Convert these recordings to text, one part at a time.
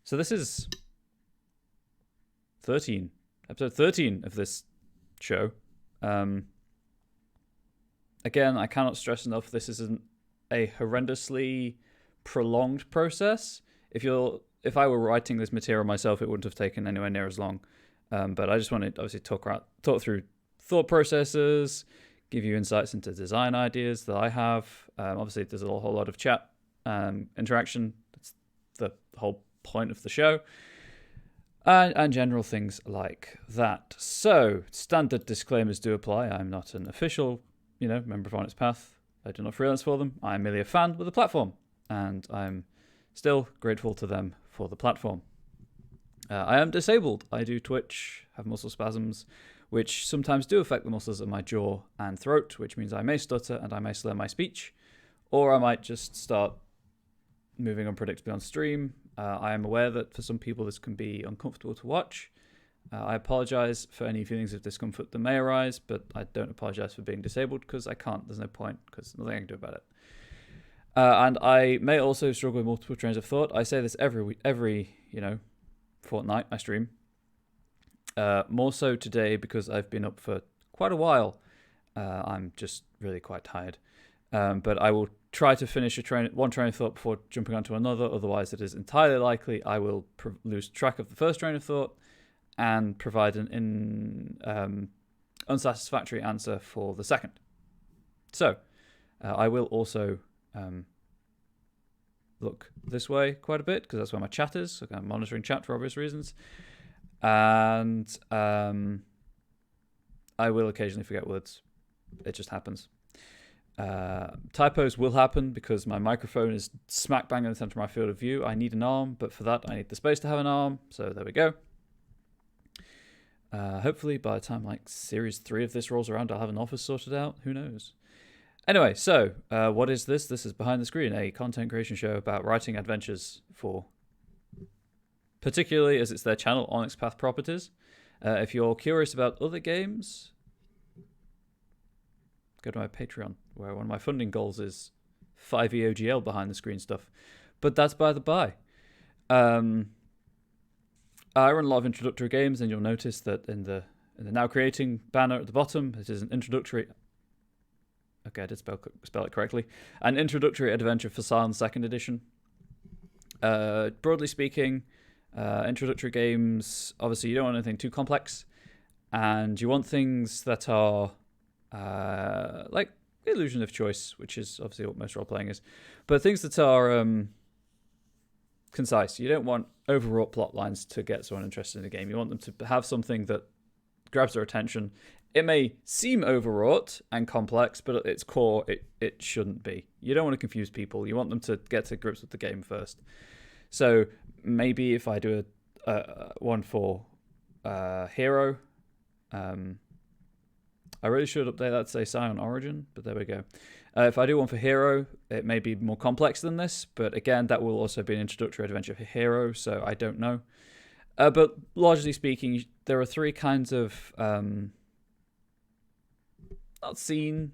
So this is episode 13 of this show. Again, I cannot stress enough, this isn't a horrendously prolonged process. If I were writing this material myself, it wouldn't have taken anywhere near as long. But I just want to obviously talk through thought processes, give you insights into design ideas that I have. Obviously, there's a whole lot of chat interaction. That's the whole point of the show. And general things like that. So, standard disclaimers do apply. I'm not an official, member of Honest Path. I do not freelance for them. I'm merely a fan with the platform. And I'm still grateful to them for the platform. I am disabled. I do twitch, have muscle spasms, which sometimes do affect the muscles of my jaw and throat, which means I may stutter and I may slur my speech, or I might just start moving unpredictably on stream. I am aware that for some people this can be uncomfortable to watch. I apologize for any feelings of discomfort that may arise, but I don't apologize for being disabled because I can't. There's no point because there's nothing I can do about it. And I may also struggle with multiple trains of thought. I say this every fortnight I stream. More so today because I've been up for quite a while. I'm just really quite tired. But I will try to finish one train of thought before jumping onto another. Otherwise, it is entirely likely I will lose track of the first train of thought and provide an unsatisfactory answer for the second. So, I will also look this way quite a bit because that's where my chat is. So I'm monitoring chat for obvious reasons. And I will occasionally forget words. It just happens. Typos will happen because my microphone is smack bang in the center of my field of view. I need an arm, but for that I need the space to have an arm. So there we go. Hopefully by the time series 3 of this rolls around, I'll have an office sorted out. Who knows? Anyway, so what is this? This is Behind the Screen, a content creation show about writing adventures for, particularly as it's their channel, Onyx Path Properties. If you're curious about other games, go to my Patreon, where one of my funding goals is 5e behind the screen stuff. But that's by the by. I run a lot of introductory games, and you'll notice that in the Now Creating banner at the bottom, it is an introductory... Okay, I did spell it correctly. An introductory adventure for Silent 2nd Edition. Broadly speaking, introductory games, obviously you don't want anything too complex, and you want things that are like illusion of choice, which is obviously what most role-playing is, but things that are concise. You don't want overwrought plot lines to get someone interested in the game. You want them to have something that grabs their attention. It may seem overwrought and complex, but at its core, it shouldn't be. You don't want to confuse people. You want them to get to grips with the game first. So maybe if I do a one for Hero, I really should update that to say Scion Origin, but there we go. If I do one for Hero, it may be more complex than this, but again, that will also be an introductory adventure for Hero, so I don't know. But largely speaking, there are 3 kinds of, not scene,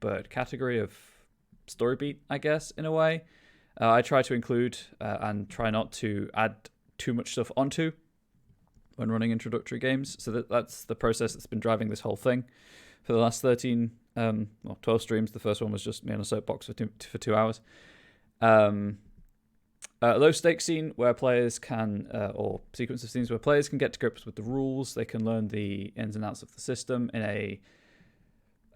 but category of story beat, I guess, in a way. I try to include and try not to add too much stuff onto when running introductory games. So that's the process that's been driving this whole thing for the last 12 streams. The first one was just me on a soapbox for 2 hours. Low stakes scene where players can, or sequence of scenes where players can get to grips with the rules. They can learn the ins and outs of the system in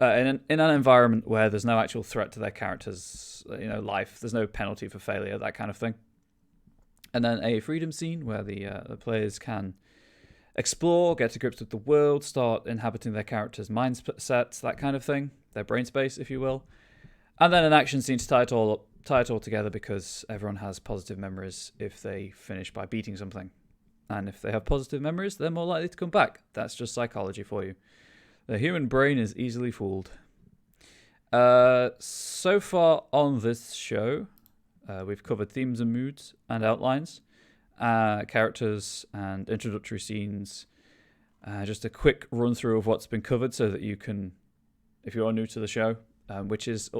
an environment where there's no actual threat to their characters' life. There's no penalty for failure, that kind of thing. And then a freedom scene where the players can explore, get to grips with the world, start inhabiting their characters' mindsets, that kind of thing, their brain space, if you will. And then an action scene to tie it all together, because everyone has positive memories if they finish by beating something. And if they have positive memories, they're more likely to come back. That's just psychology for you. The human brain is easily fooled. So far on this show, we've covered themes and moods and outlines, characters and introductory scenes. Just a quick run through of what's been covered so that you can, if you are new to the show, which is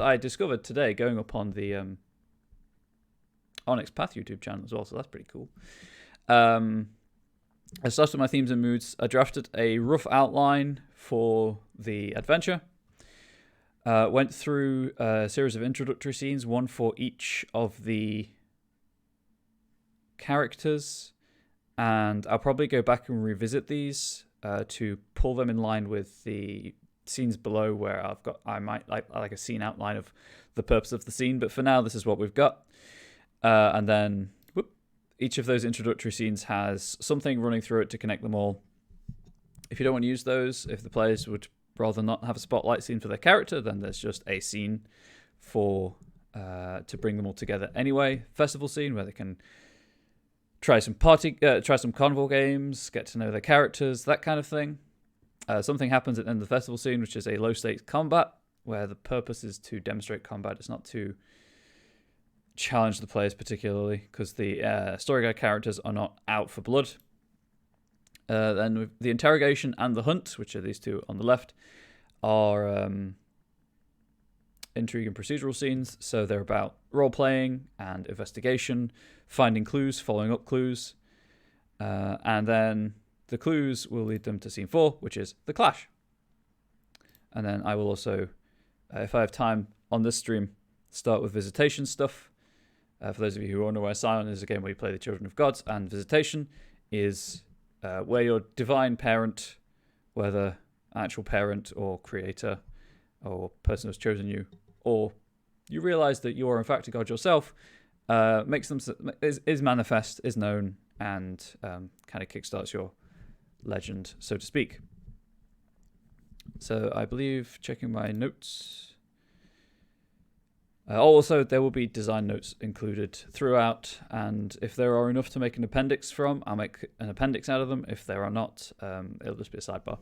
I discovered today going up on the Onyx Path YouTube channel as well, so that's pretty cool. I started my themes and moods. I drafted a rough outline for the adventure. Went through a series of introductory scenes, one for each of the characters, and I'll probably go back and revisit these to pull them in line with the scenes below, where I might like a scene outline of the purpose of the scene. But for now, this is what we've got, and then each of those introductory scenes has something running through it to connect them all. If you don't want to use those, if the players would rather not have a spotlight scene for their character, then there's just a scene for to bring them all together anyway. Festival scene where they can try some carnival games, get to know their characters, that kind of thing. Something happens at the end of the festival scene, which is a low stakes combat, where the purpose is to demonstrate combat. It's not to challenge the players particularly, because the story guide characters are not out for blood. Then the interrogation and the hunt, which are these two on the left, are intrigue and procedural scenes. So they're about role-playing and investigation, finding clues, following up clues. And then the clues will lead them to scene 4, which is the clash. And then I will also, if I have time on this stream, start with visitation stuff. For those of you who are unaware, Scion is a game where you play the Children of Gods, and visitation is where your divine parent, whether actual parent or creator or person who's chosen you, or you realize that you are in fact a god yourself, makes them is manifest, is known, and kind of kickstarts your legend, so to speak. So I believe, checking my notes. Also, there will be design notes included throughout, and if there are enough to make an appendix from, I'll make an appendix out of them. If there are not, it'll just be a sidebar,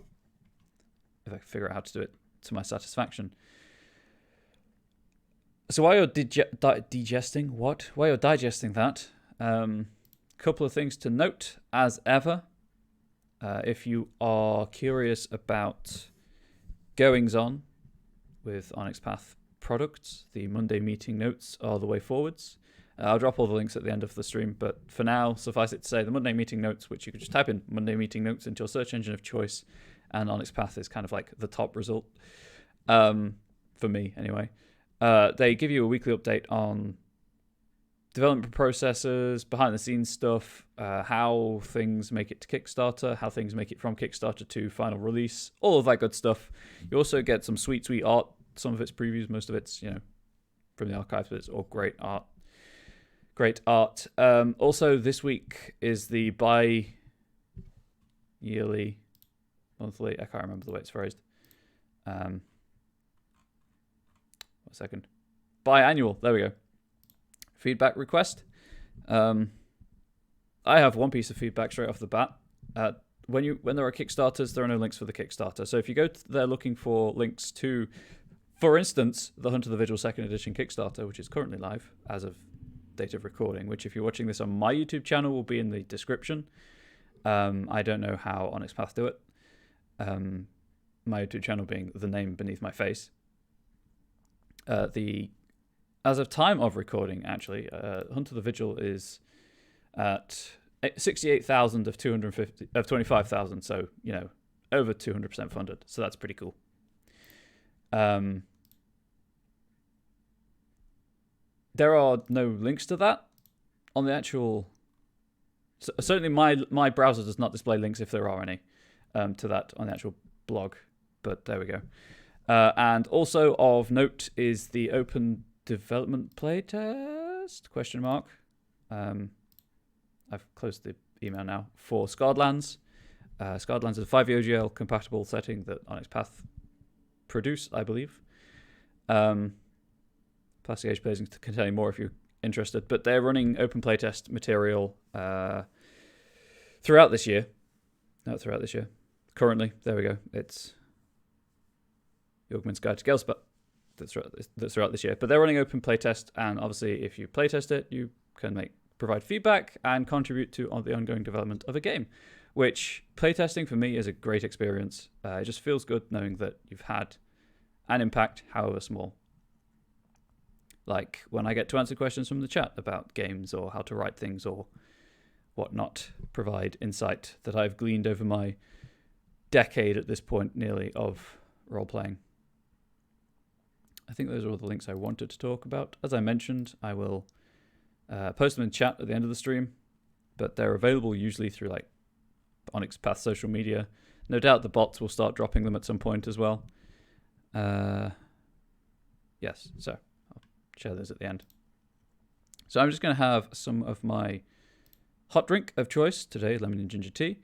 if I can figure out how to do it to my satisfaction. So while you're digesting that, couple of things to note, as ever. If you are curious about goings-on with Onyx Path products, the Monday meeting notes are the way forwards. I'll drop all the links at the end of the stream, but for now, suffice it to say, the Monday meeting notes, which you can just type in Monday meeting notes into your search engine of choice, and Onyx Path is kind of like the top result, for me anyway. They give you a weekly update on development processes, behind the scenes stuff, how things make it to Kickstarter, how things make it from Kickstarter to final release, all of that good stuff. You also get some sweet art. Some of it's previews, most of it's, from the archives, but it's all great art. Great art. Also, this week is the bi-yearly, monthly, I can't remember the way it's phrased. 1 second. Biannual, there we go. Feedback request. I have one piece of feedback straight off the bat. When there are Kickstarters, there are no links for the Kickstarter. So if you go there looking for links to, for instance, the Hunt of the Vigil 2nd Edition Kickstarter, which is currently live as of date of recording, which if you're watching this on my YouTube channel will be in the description. I don't know how Onyx Path do it. My YouTube channel being the name beneath my face. As of time of recording, actually, Hunt of the Vigil is at 68,000 of 25,000, so over 200% funded. So that's pretty cool. There are no links to that on the actual. Certainly, my browser does not display links if there are any to that on the actual blog. But there we go. And also of note is the open development playtest ? I've closed the email now for Scarred Lands. Scarred Lands is a 5e OGL compatible setting that Onyx Path produce, I believe. Plastic Age Blazing to contain more if you're interested, but they're running open playtest material throughout this year. Not throughout this year. Currently, there we go. It's Yogman's Guide to Gelspot that's throughout this year. But they're running open playtest, and obviously, if you playtest it, you can provide feedback and contribute to the ongoing development of a game. Which playtesting for me is a great experience. It just feels good knowing that you've had an impact, however small. like when I get to answer questions from the chat about games or how to write things or whatnot, provide insight that I've gleaned over my decade at this point nearly of role-playing. I think those are all the links I wanted to talk about. As I mentioned, I will post them in chat at the end of the stream, but they're available usually through like Onyx Path social media. No doubt the bots will start dropping them at some point as well. Yes, so I'll share those at the end. So I'm just going to have some of my hot drink of choice today, lemon and ginger tea,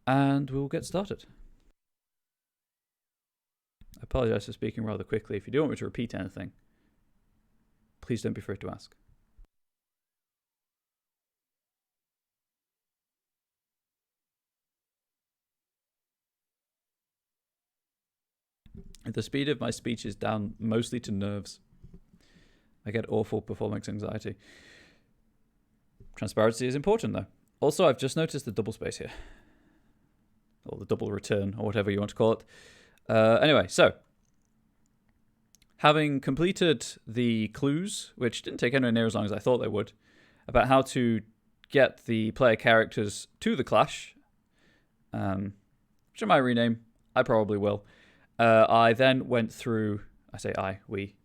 and we'll get started. I apologize for speaking rather quickly. If you do want me to repeat anything, please don't be afraid to ask. The speed of my speech is down mostly to nerves. I get awful performance anxiety. Transparency is important, though. Also, I've just noticed the double space here. Or the double return, or whatever you want to call it. Anyway, so. Having completed the clues, which didn't take anywhere near as long as I thought they would, about how to get the player characters to the Clash, which I might rename. I probably will. I then went through, we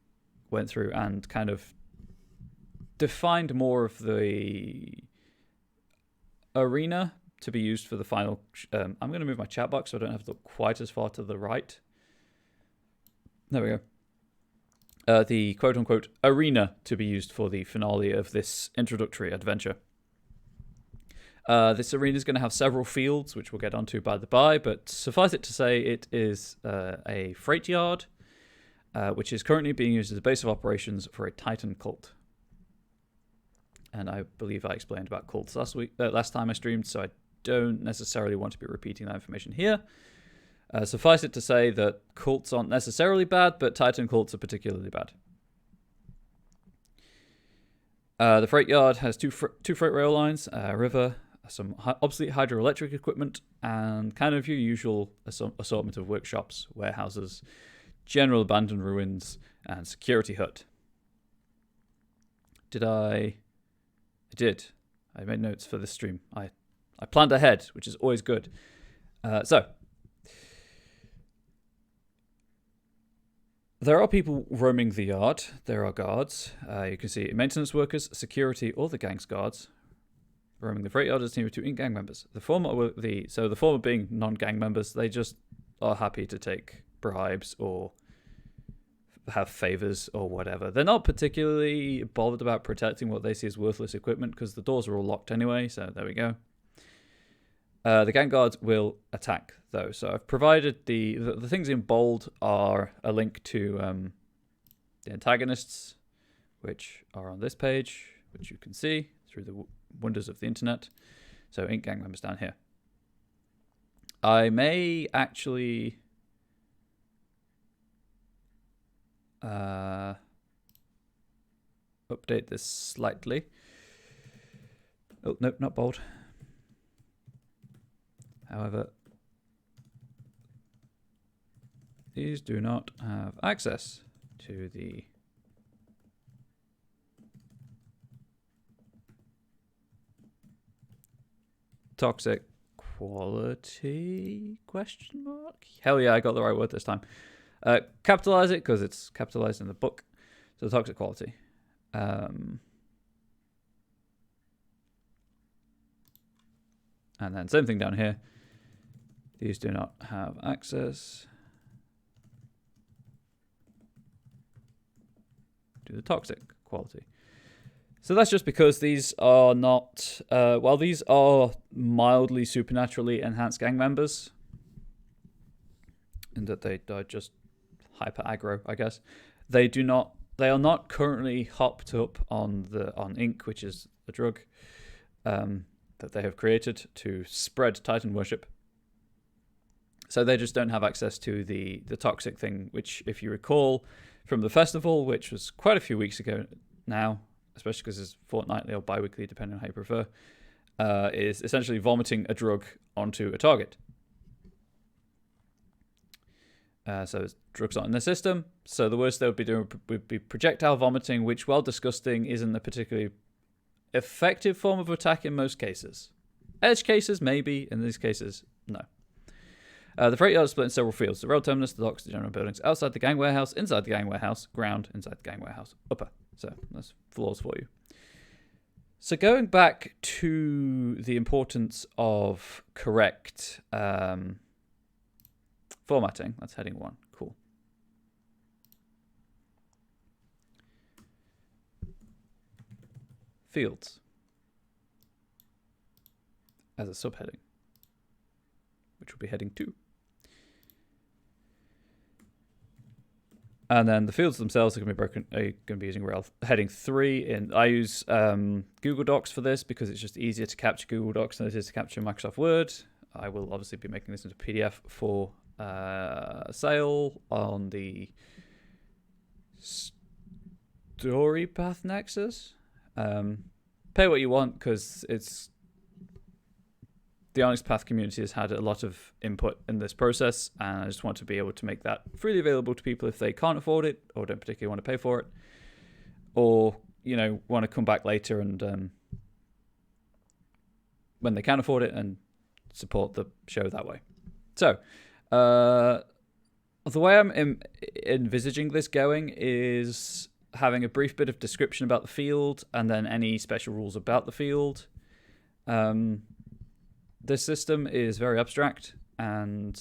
went through and kind of defined more of the arena to be used for the final. I'm going to move my chat box so I don't have to look quite as far to the right. There we go. The quote-unquote arena to be used for the finale of this introductory adventure. This arena is going to have several fields, which we'll get onto by the by, but suffice it to say it is a freight yard, which is currently being used as a base of operations for a Titan cult. And I believe I explained about cults last time I streamed, so I don't necessarily want to be repeating that information here. Suffice it to say that cults aren't necessarily bad, but Titan cults are particularly bad. The freight yard has two freight rail lines, a river, some obsolete hydroelectric equipment, and kind of your usual assortment of workshops, warehouses, general abandoned ruins, and security hut. I did. I made notes for this stream. I planned ahead, which is always good. So, there are people roaming the yard. There are guards. You can see maintenance workers, security, or the gang's guards. Roaming the freight yard is a team of 2 in-gang members. The former being non-gang members, they just are happy to take bribes or have favors or whatever. They're not particularly bothered about protecting what they see as worthless equipment because the doors are all locked anyway, so there we go. The gang guards will attack, though. So I've provided the things in bold are a link to the antagonists, which are on this page, which you can see through the wonders of the internet. So Ink gang members down here. I may actually update this slightly. Oh, no, not bold. However, these do not have access to the toxic quality question mark. Hell yeah, I got the right word this time. Capitalize it because it's capitalized in the book. So the toxic quality. And then same thing down here. These do not have access to the toxic quality. So that's just because these are not, while these are mildly supernaturally enhanced gang members, in that they are just hyper aggro, I guess, they are not currently hopped up on Ink, which is the drug that they have created to spread Titan worship. So they just don't have access to the toxic thing, which, if you recall from the festival, which was quite a few weeks ago now, especially because it's fortnightly or bi-weekly, depending on how you prefer, is essentially vomiting a drug onto a target. So drugs not in the system. So the worst they would be doing would be projectile vomiting, which, while disgusting, isn't a particularly effective form of attack in most cases. Edge cases, maybe. In these cases, no. The freight yard is split in several fields: the rail terminus, the docks, the general buildings, outside the gang warehouse, inside the gang warehouse, ground, inside the gang warehouse, upper. So that's floors for you. So going back to the importance of correct formatting, that's heading 1. Cool. Fields as a subheading, which will be heading 2. And then the fields themselves are going to be using rel heading 3. I use Google Docs for this because it's just easier to capture Google Docs than it is to capture Microsoft Word. I will obviously be making this into PDF for sale on the StoryPath Nexus. Pay what you want because it's the Onyx Path community has had a lot of input in this process, and I just want to be able to make that freely available to people if they can't afford it or don't particularly want to pay for it, or want to come back later and when they can afford it and support the show that way. So the way I'm envisaging this going is having a brief bit of description about the field and then any special rules about the field. This system is very abstract, and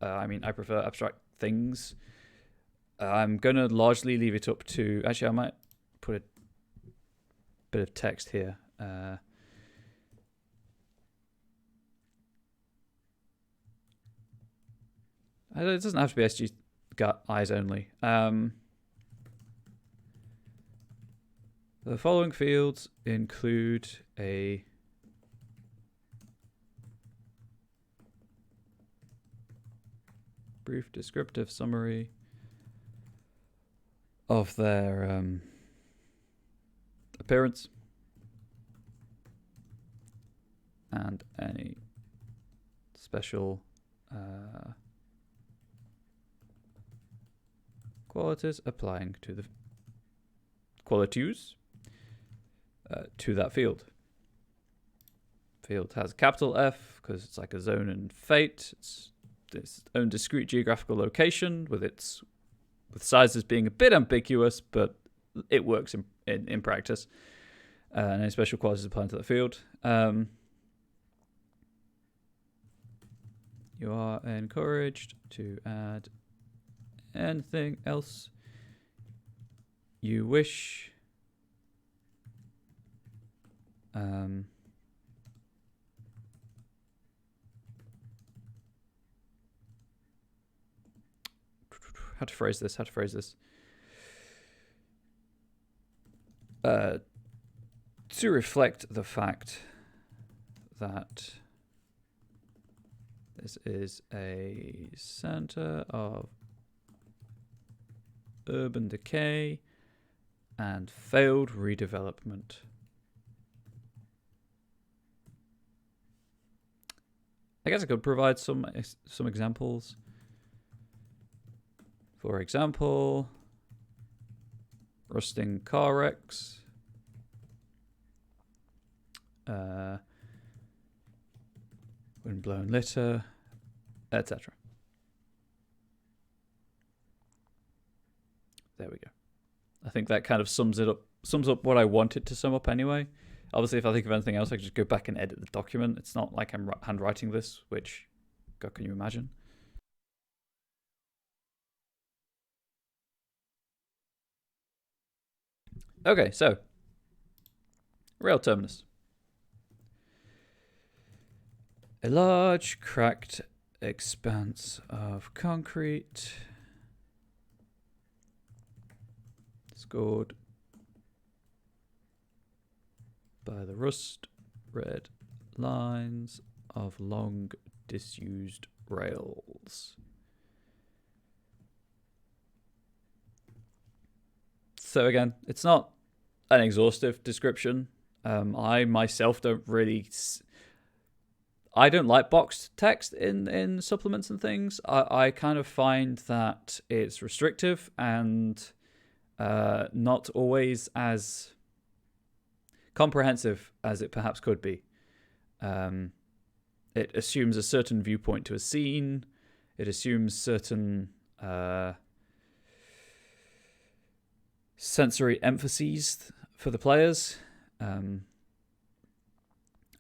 I prefer abstract things. I'm going to largely leave it up to... Actually, I might put a bit of text here. It doesn't have to be SG eyes only. The following fields include a brief descriptive summary of their appearance and any special qualities applying to the qualities to that field. Field has a capital F because it's like a zone in Fate. It's its own discrete geographical location with sizes being a bit ambiguous, but it works in practice. And any special qualities applying to the field. You are encouraged to add anything else you wish. How to phrase this? To reflect the fact that this is a center of urban decay and failed redevelopment. I guess I could provide some examples. For example, rusting car wrecks, windblown litter, etc. There we go. I think that kind of sums up what I wanted to sum up anyway. Obviously, if I think of anything else, I can just go back and edit the document. It's not like I'm handwriting this, which, God, can you imagine? Okay, so rail terminus. A large cracked expanse of concrete scored by the rust red lines of long disused rails. So again, it's not an exhaustive description. I myself don't really... I don't like boxed text in supplements and things. I kind of find that it's restrictive and not always as comprehensive as it perhaps could be. It assumes a certain viewpoint to a scene. It assumes certain sensory emphases for the players. I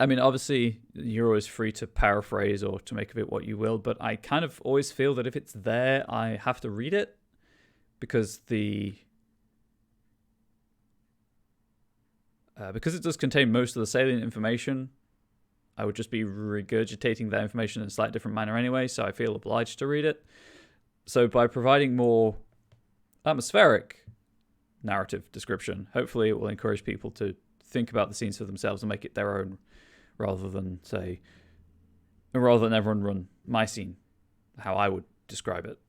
mean, obviously, you're always free to paraphrase or to make of it what you will, but I kind of always feel that if it's there, I have to read it because because it does contain most of the salient information. I would just be regurgitating that information in a slightly different manner anyway, so I feel obliged to read it. So by providing more atmospheric narrative description, hopefully it will encourage people to think about the scenes for themselves and make it their own, rather than everyone run my scene, how I would describe it,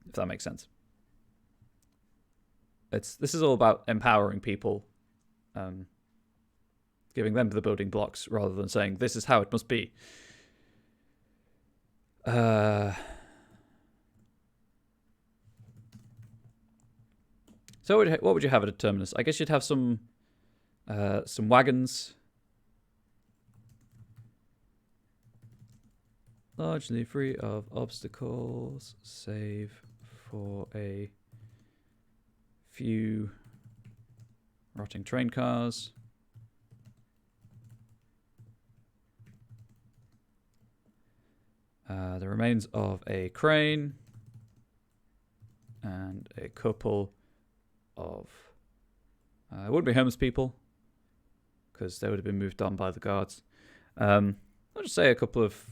if that makes sense. This is all about empowering people, giving them the building blocks rather than saying this is how it must be. So what would you have at a terminus? I guess you'd have some wagons, largely free of obstacles, save for a few rotting train cars. The remains of a crane and a couple of it wouldn't be homeless people because they would have been moved on by the guards. I'll just say a couple of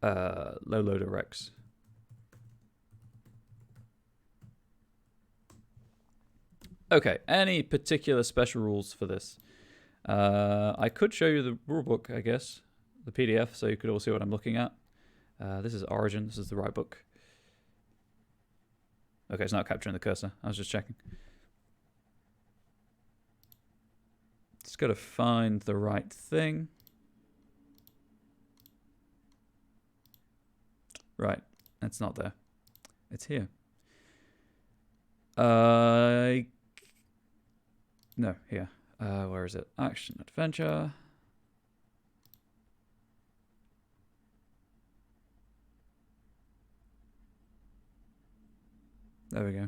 low loader wrecks. Okay, any particular special rules for this? I could show you the rulebook, I guess, the PDF, so you could all see what I'm looking at. This is Origin. This is the right book. Okay, it's not capturing the cursor. I was just checking. Just got to find the right thing. Right, it's not there. It's here. No, here. Where is it? Action, adventure. There we go.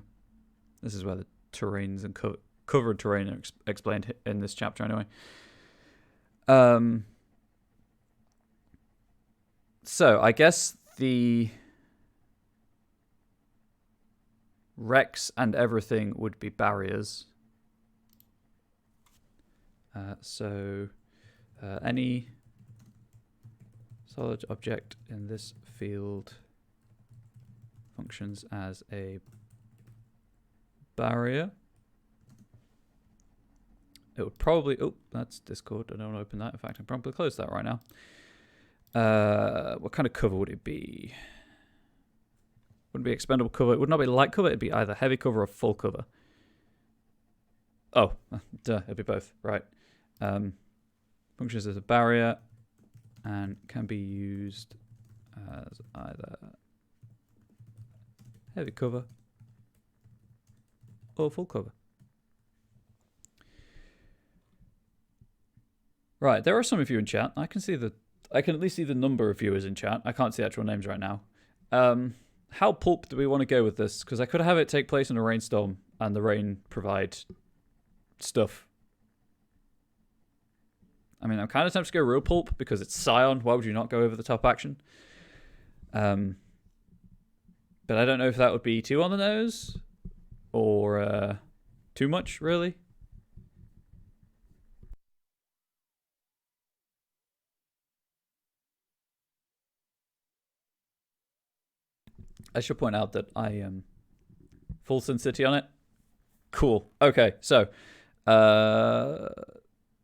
This is where the terrains and covered terrain are explained in this chapter anyway. So I guess the wrecks and everything would be barriers. Any solid object in this field functions as a barrier. It would probably... Oh, that's Discord. I don't want to open that. In fact, I can probably close that right now. What kind of cover would it be? Wouldn't be expendable cover. It would not be light cover. It'd be either heavy cover or full cover. Oh, duh. It'd be both. Right. Functions as a barrier and can be used as either heavy cover or full cover. Right, there are some of you in chat. I can at least see the number of viewers in chat. I can't see actual names right now. How pulp do we want to go with this? Because I could have it take place in a rainstorm and the rain provide stuff. I mean, I'm kind of tempted to go real pulp because it's Scion. Why would you not go over the top action? But I don't know if that would be too on the nose or too much, really. I should point out that I am full Sin City on it. Cool. Okay, so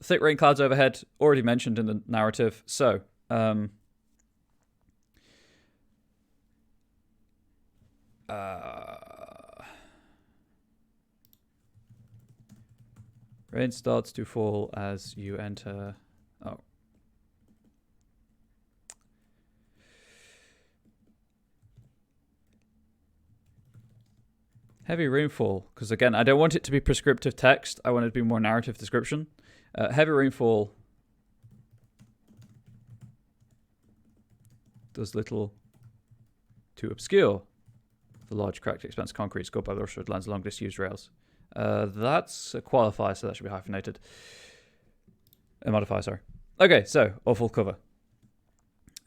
thick rain clouds overhead, already mentioned in the narrative. So rain starts to fall as you enter. Oh. Heavy rainfall, because again, I don't want it to be prescriptive text. I want it to be more narrative description. Heavy rainfall does little to obscure the large cracked expanse of concrete scored by the rush of lands along disused rails. That's a qualifier, so that should be hyphenated. A modifier, sorry. Okay, so awful cover.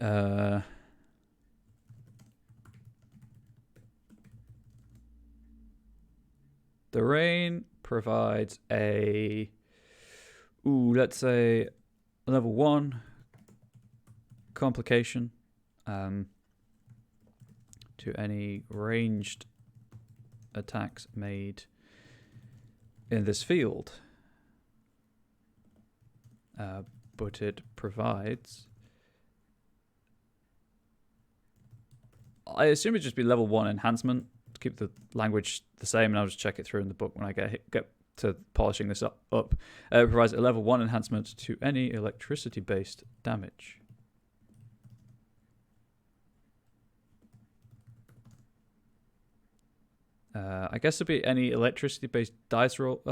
The rain provides a, let's say, level 1 complication to any ranged attacks made in this field. But it provides, I assume it'd just be level 1 enhancement to keep the language the same, and I'll just check it through in the book when I get to polishing this up. It provides a level 1 enhancement to any electricity-based damage. I guess it'd be any electricity-based dice roll.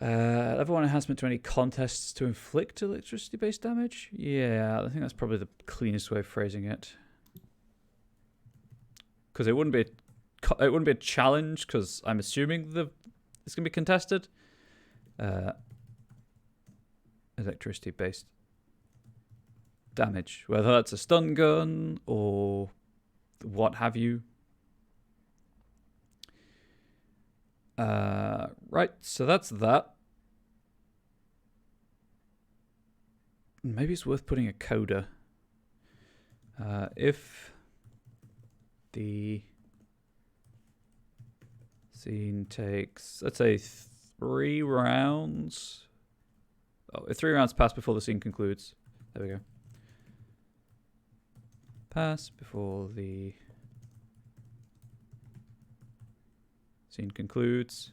Level 1 enhancement to any contests to inflict electricity-based damage? Yeah, I think that's probably the cleanest way of phrasing it. Because it wouldn't be a challenge, because I'm assuming it's gonna be contested. Electricity-based damage, whether that's a stun gun or what have you. Right, so that's that. Maybe it's worth putting a coda. If the scene takes, let's say, 3 rounds. If 3 rounds pass before the scene concludes. There we go. Pass before the scene concludes.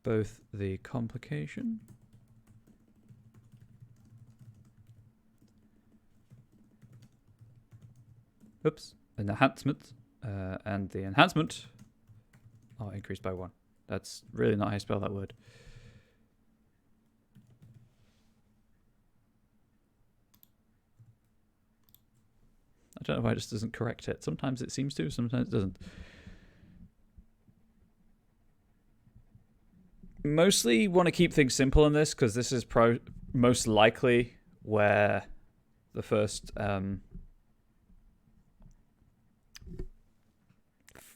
Both the complication an enhancement and the enhancement are increased by 1. That's really not how you spell that word. I don't know why it just doesn't correct it. Sometimes it seems to, sometimes it doesn't. Mostly want to keep things simple in this, because this is most likely where the first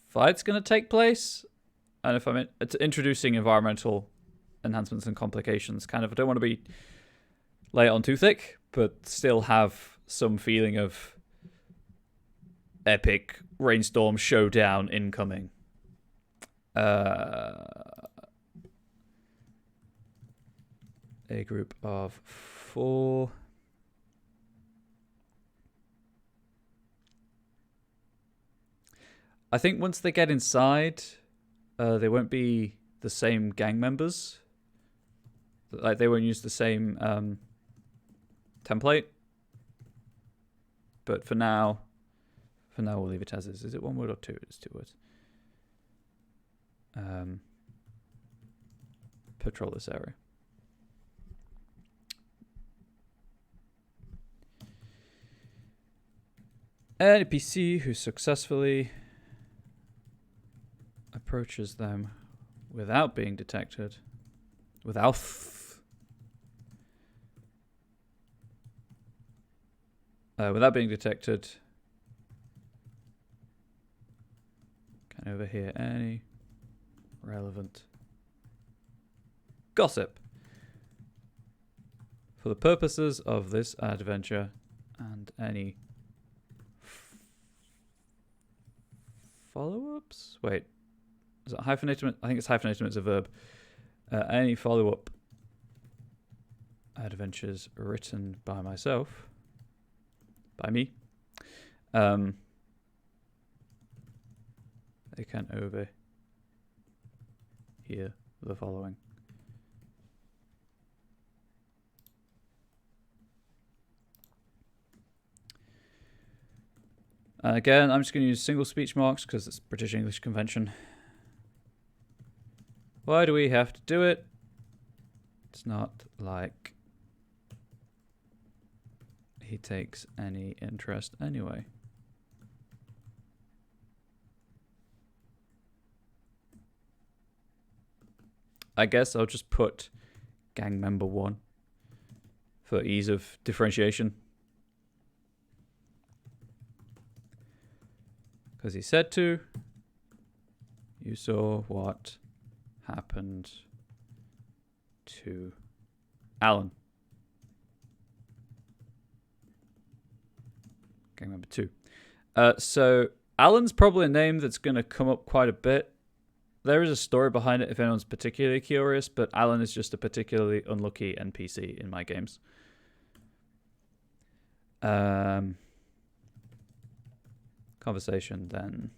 fight's going to take place. And if I'm introducing environmental enhancements and complications, kind of, I don't want to be lay it on too thick, but still have some feeling of epic rainstorm showdown incoming. A group of 4. I think once they get inside, they won't be the same gang members. Like, they won't use the same template. But for now we'll leave it as is. Is it 1 word or 2? It's 2 words. Patrol this area. An NPC who successfully approaches them without being detected. Without being detected. Can overhear any relevant gossip for the purposes of this adventure and any follow-ups? Wait, is it hyphenated? I think it's hyphenated. It's a verb. Any follow-up adventures written by myself, by me, they can overhear the following. Again, I'm just going to use single speech marks because it's British English convention. Why do we have to do it? It's not like he takes any interest anyway. I guess I'll just put gang member 1 for ease of differentiation. Because he said to. You saw what happened to Alan. Gang member 2. So Alan's probably a name that's going to come up quite a bit. There is a story behind it if anyone's particularly curious, but Alan is just a particularly unlucky NPC in my games. Conversation then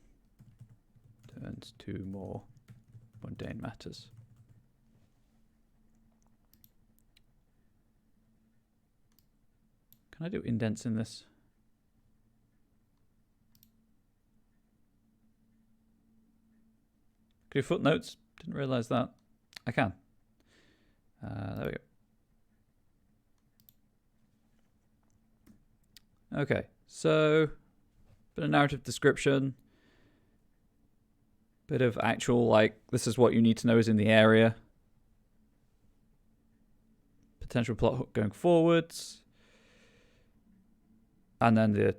turns to more mundane matters. Can I do indents in this? Can you footnotes? Didn't realize that. I can. There we go. Okay, so bit of narrative description. Bit of actual, like, this is what you need to know is in the area. Potential plot hook going forwards. And then the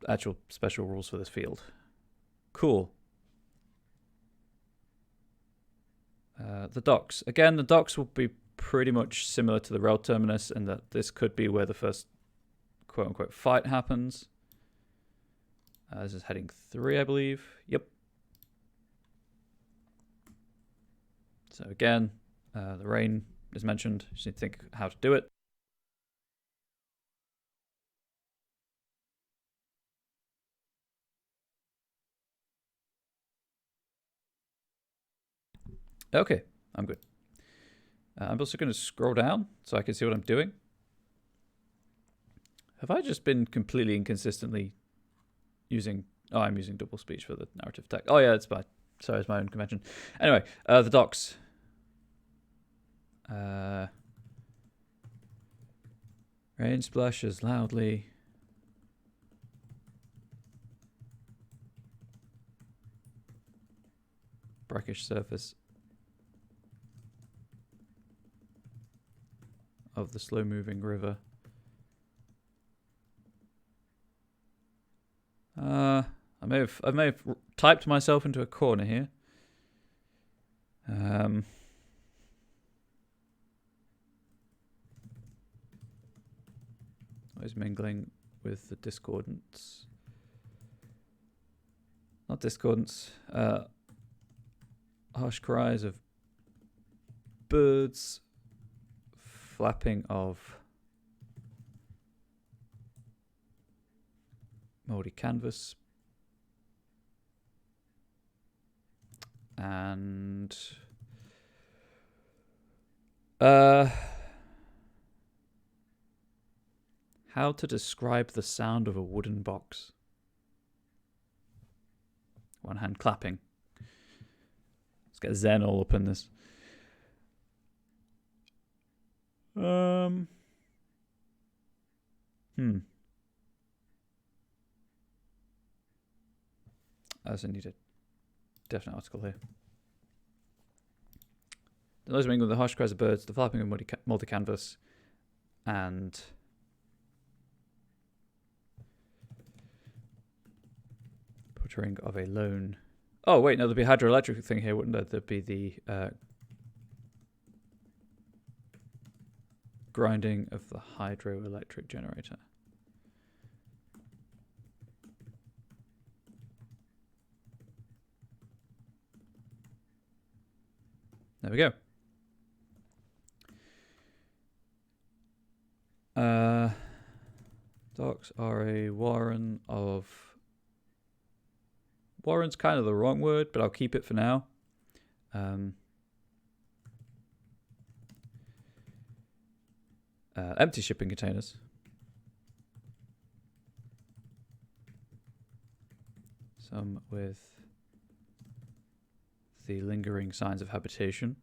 actual special rules for this field. Cool. The docks. Again, the docks will be pretty much similar to the rail terminus in that this could be where the first quote-unquote fight happens. This is heading 3, I believe. Yep. So again, the rain is mentioned. Just need to think how to do it. Okay, I'm good. I'm also going to scroll down so I can see what I'm doing. Have I just been completely inconsistently using... Oh, I'm using double speech for the narrative text. Oh, yeah, it's bad. Sorry, it's my own convention. Anyway, the docks. Rain splashes loudly. Brackish surface of the slow-moving river. I may have typed myself into a corner here. Always mingling with the discordance. Not discordance. Harsh cries of birds. Flapping of moldy canvas. And how to describe the sound of a wooden box. One hand clapping. Let's get Zen all up in this. I also need a definite article here. The noise mingling with the harsh cries of birds, the flapping of moldy canvas, and puttering of a lone... Oh, wait, no, there'd be a hydroelectric thing here, wouldn't there? There'd be the grinding of the hydroelectric generator. There we go. Docks are a warren of... Warren's kind of the wrong word, but I'll keep it for now. Empty shipping containers. Some with the lingering signs of habitation.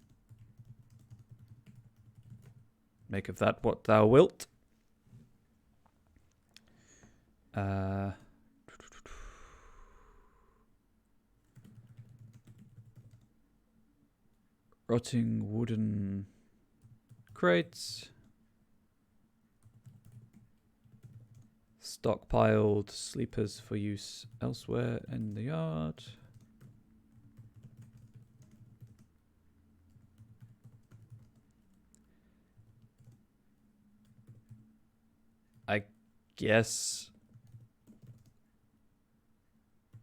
Make of that what thou wilt. Rotting wooden crates. Stockpiled sleepers for use elsewhere in the yard. I guess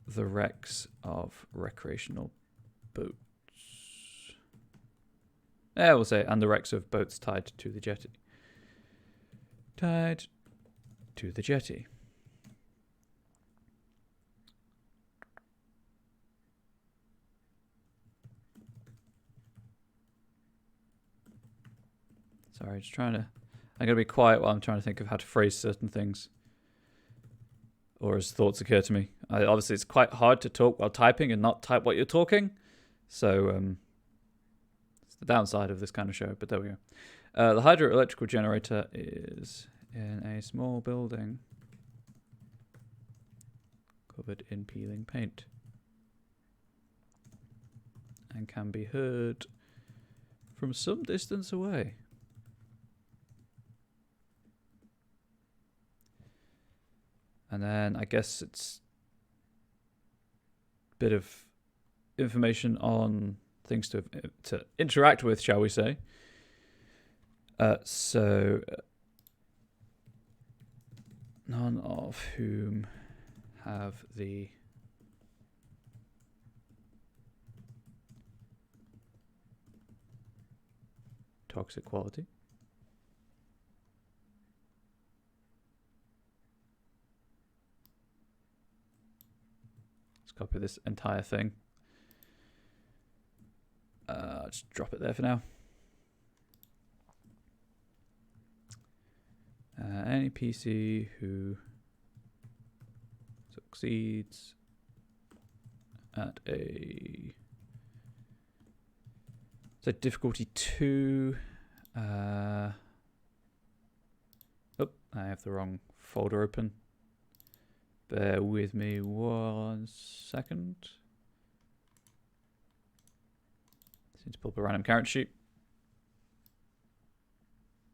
the wrecks of recreational boats. Yeah, we'll say, and the wrecks of boats tied to the jetty. Tied to the jetty. Sorry, just trying to... I'm going to be quiet while I'm trying to think of how to phrase certain things. Or as thoughts occur to me. Obviously, it's quite hard to talk while typing and not type what you're talking. So, it's the downside of this kind of show, but there we go. The hydroelectrical generator is in a small building covered in peeling paint and can be heard from some distance away. And then I guess it's a bit of information on things to interact with, shall we say. None of whom have the toxic quality. Let's copy this entire thing. Just drop it there for now. Any PC who succeeds at a difficulty 2. Oh, I have the wrong folder open. Bear with me 1 second. Seems to pull up a random character sheet.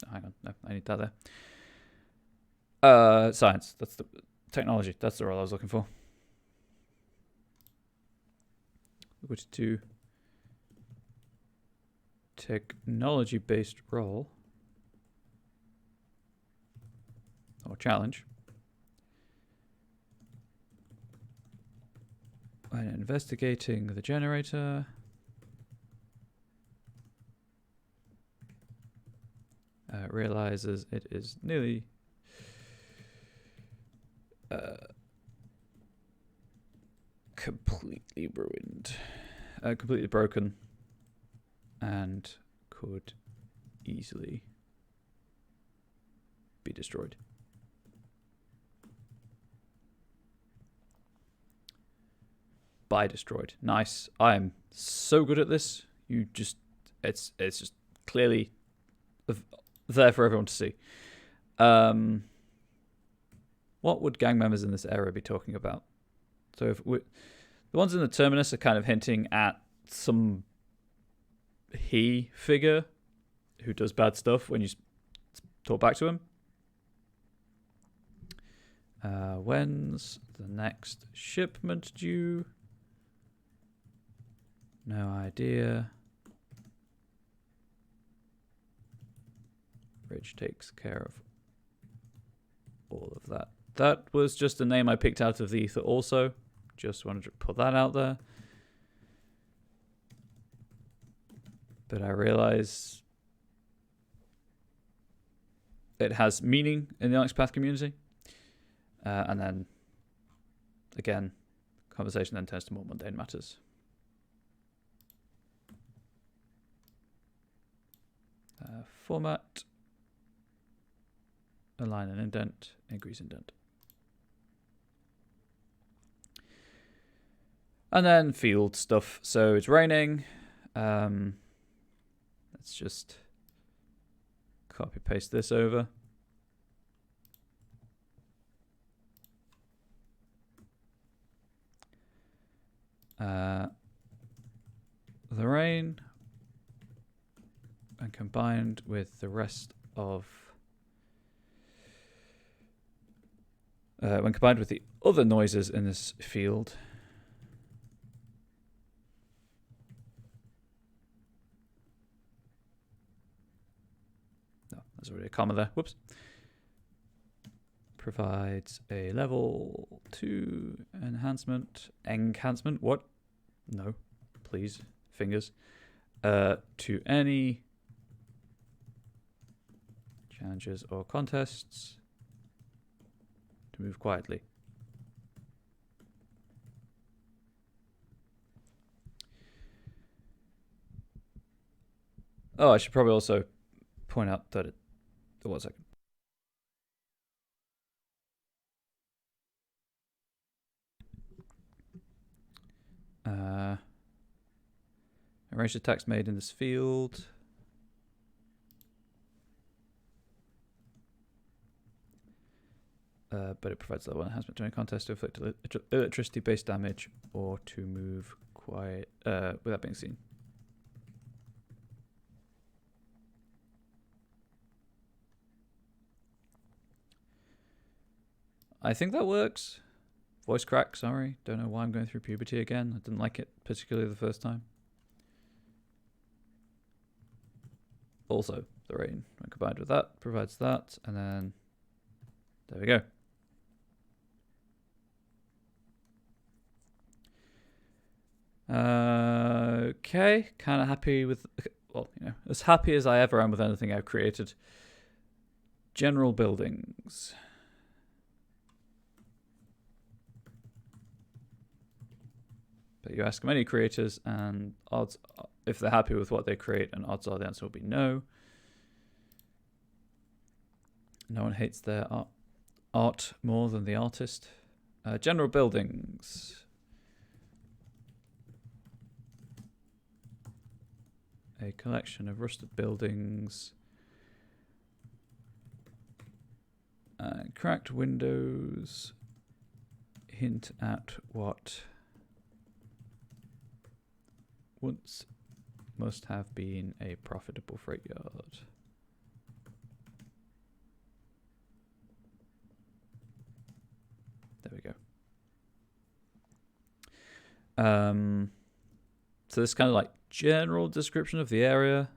Oh, hang on, no, I need that there. Science, that's the technology, that's the role I was looking for. Which to technology-based role or challenge. When investigating the generator, realizes it is nearly completely ruined, completely broken, and could easily be destroyed. By destroyed. Nice. I am so good at this. It's just clearly there for everyone to see. What would gang members in this area be talking about? So if the ones in the terminus are kind of hinting at some he figure who does bad stuff when you talk back to him. When's the next shipment due? No idea. Ridge takes care of all of that. That was just a name I picked out of the ether also. Just wanted to put that out there. But I realize it has meaning in the Onyx Path community. And then, again, conversation then turns to more mundane matters. Format. Align and indent. Increase indent. And then field stuff. So it's raining. Let's just copy paste this over. The rain, and combined with the rest of when combined with the other noises in this field, no, there's already a comma there, whoops, provides a level 2 enhancement, what? No, please, fingers, to any challenges or contests to move quietly. Oh, I should probably also point out that one second. Arrange the text made in this field. But it provides level 1 enhancement during a contest to inflict electricity-based damage or to move quiet without being seen. I think that works. Voice crack, sorry. Don't know why I'm going through puberty again. I didn't like it particularly the first time. Also, the rain, when combined with that, provides that. And then, there we go. Okay, kind of happy with, well, you know, as happy as I ever am with anything I've created. General buildings. But you ask many creators, and odds, if they're happy with what they create, and odds are the answer will be no. No one hates their art more than the artist. General buildings. A collection of rusted buildings. Cracked windows hint at what once must have been a profitable freight yard. There we go. So this kind of like general description of the area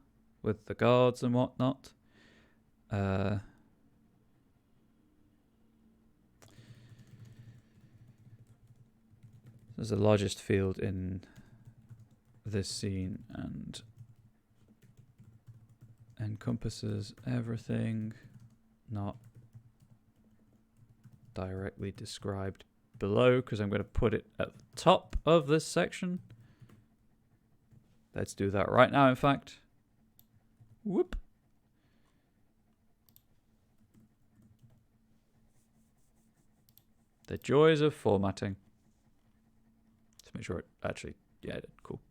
with the guards and whatnot. There's the largest field in this scene and encompasses everything not directly described below, because I'm going to put it at the top of this section. Let's do that right now, in fact. Whoop. The joys of formatting. To make sure it actually, yeah, it did. Cool.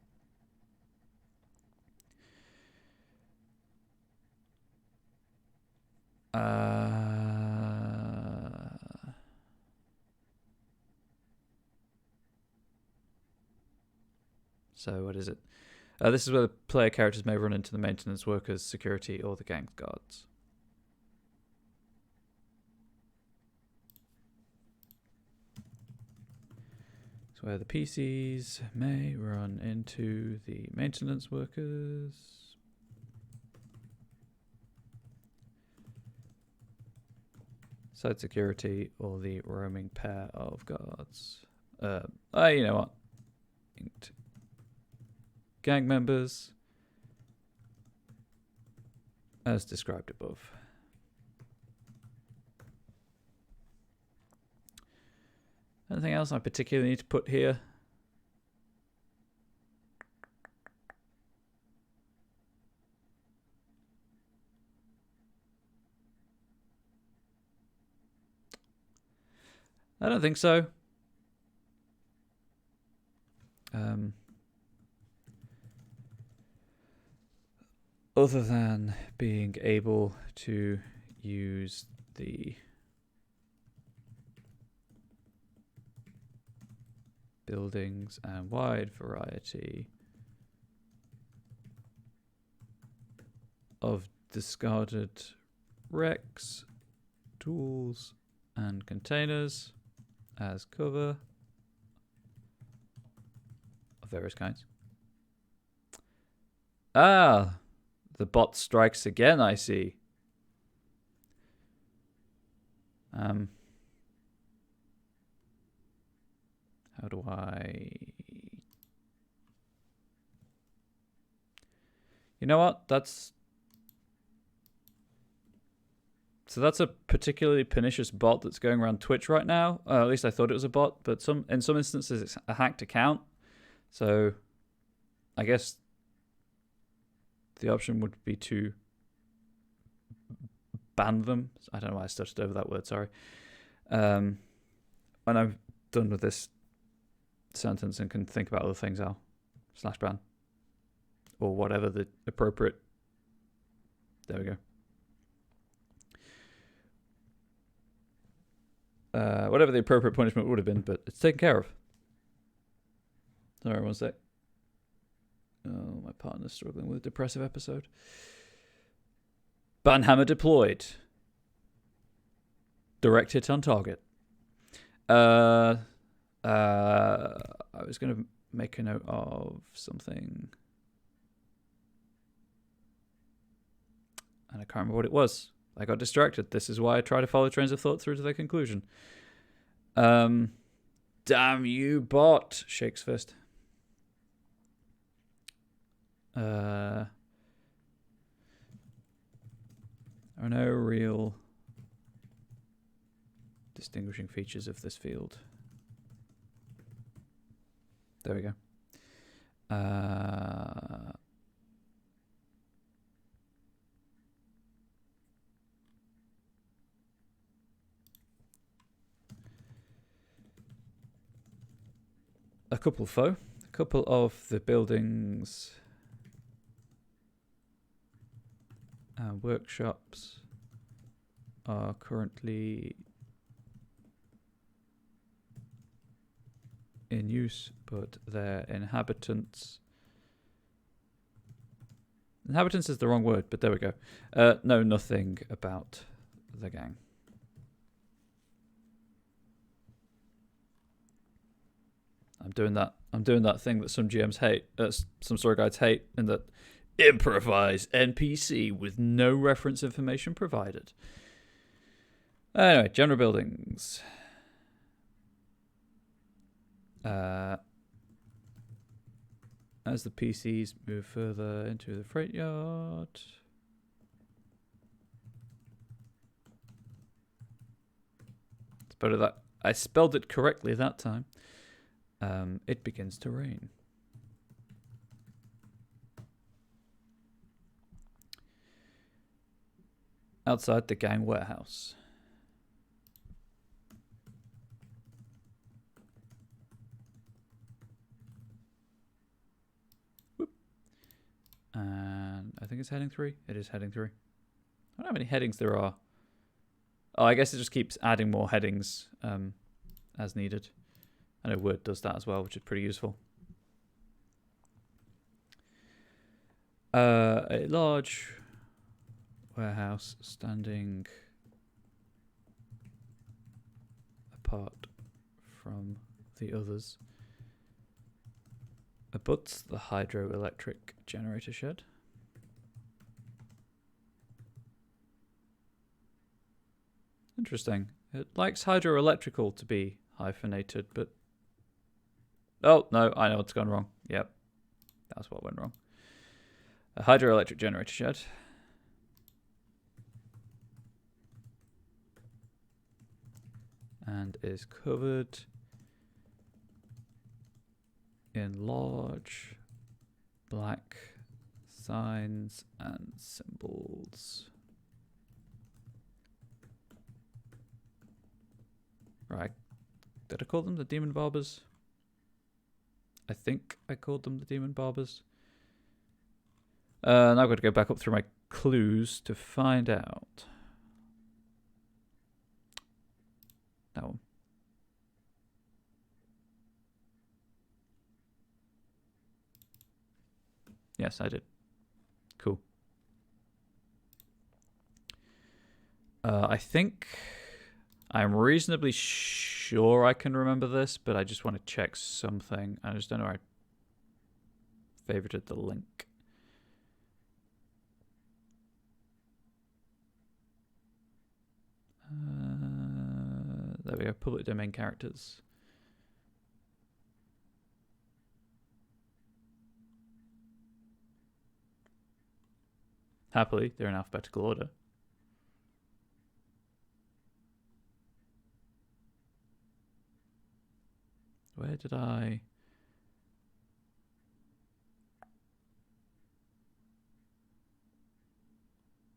So what is it? This is where the player characters may run into the maintenance workers, security, or the gang guards. So where the PCs may run into the maintenance workers. Side security or the roaming pair of guards. You know what? Inked. Gang members as described above. Anything else I particularly need to put here? I don't think so. Other than being able to use the buildings and wide variety of discarded wrecks, tools, and containers as cover of various kinds. Ah, the bot strikes again, I see. How do I... You know what? That's a particularly pernicious bot that's going around Twitch right now. At least I thought it was a bot, but in some instances it's a hacked account. So I guess the option would be to ban them. I don't know why I stuttered over that word, sorry. When I'm done with this sentence and can think about other things, I'll /ban. Or whatever the appropriate... There we go. Whatever the appropriate punishment would have been, but it's taken care of. Sorry, one sec. Oh, my partner's struggling with a depressive episode. Banhammer deployed. Direct hit on target. I was going to make a note of something. And I can't remember what it was. I got distracted. This is why I try to follow trains of thought through to their conclusion. Damn you, bot. Shakes fist. There are no real distinguishing features of this field. There we go. A couple of the buildings and workshops are currently in use, but their inhabitants... Inhabitants is the wrong word, but there we go. Know nothing about the gang. I'm doing that thing that some GMs hate, some story guides hate, and that improvise NPC with no reference information provided. Anyway, general buildings. As the PCs move further into the freight yard. It's better that I spelled it correctly that time. It begins to rain. Outside the gang warehouse. Whoop. And I think it's heading 3. It is heading 3. I don't know how many headings there are. Oh, I guess it just keeps adding more headings as needed. I know Word does that as well, which is pretty useful. A large warehouse standing apart from the others abuts the hydroelectric generator shed. Interesting. It likes hydroelectrical to be hyphenated, but... Oh, no, I know what's gone wrong. Yep, that's what went wrong. A hydroelectric generator shed. And is covered in large black signs and symbols. Right. Did I call them the Demon Barbers? I think I called them the Demon Barbers. Now I've got to go back up through my clues to find out. That one. Yes, I did. Cool. I think I'm reasonably sure I can remember this, but I just want to check something. I just don't know where I favorited the link. There we go. Public domain characters. Happily, they're in alphabetical order. Where did I...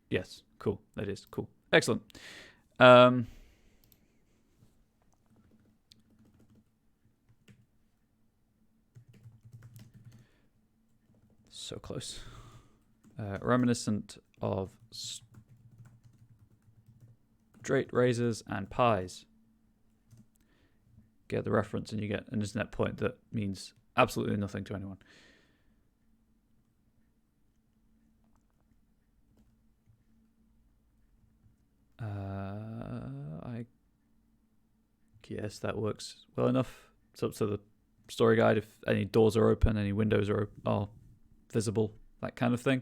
Yes, cool. That is cool. Excellent. So close. Reminiscent of straight razors and pies. Get the reference and you get an internet point that means absolutely nothing to anyone. I guess that works well enough. It's up to the story guide if any doors are open, any windows are visible, that kind of thing.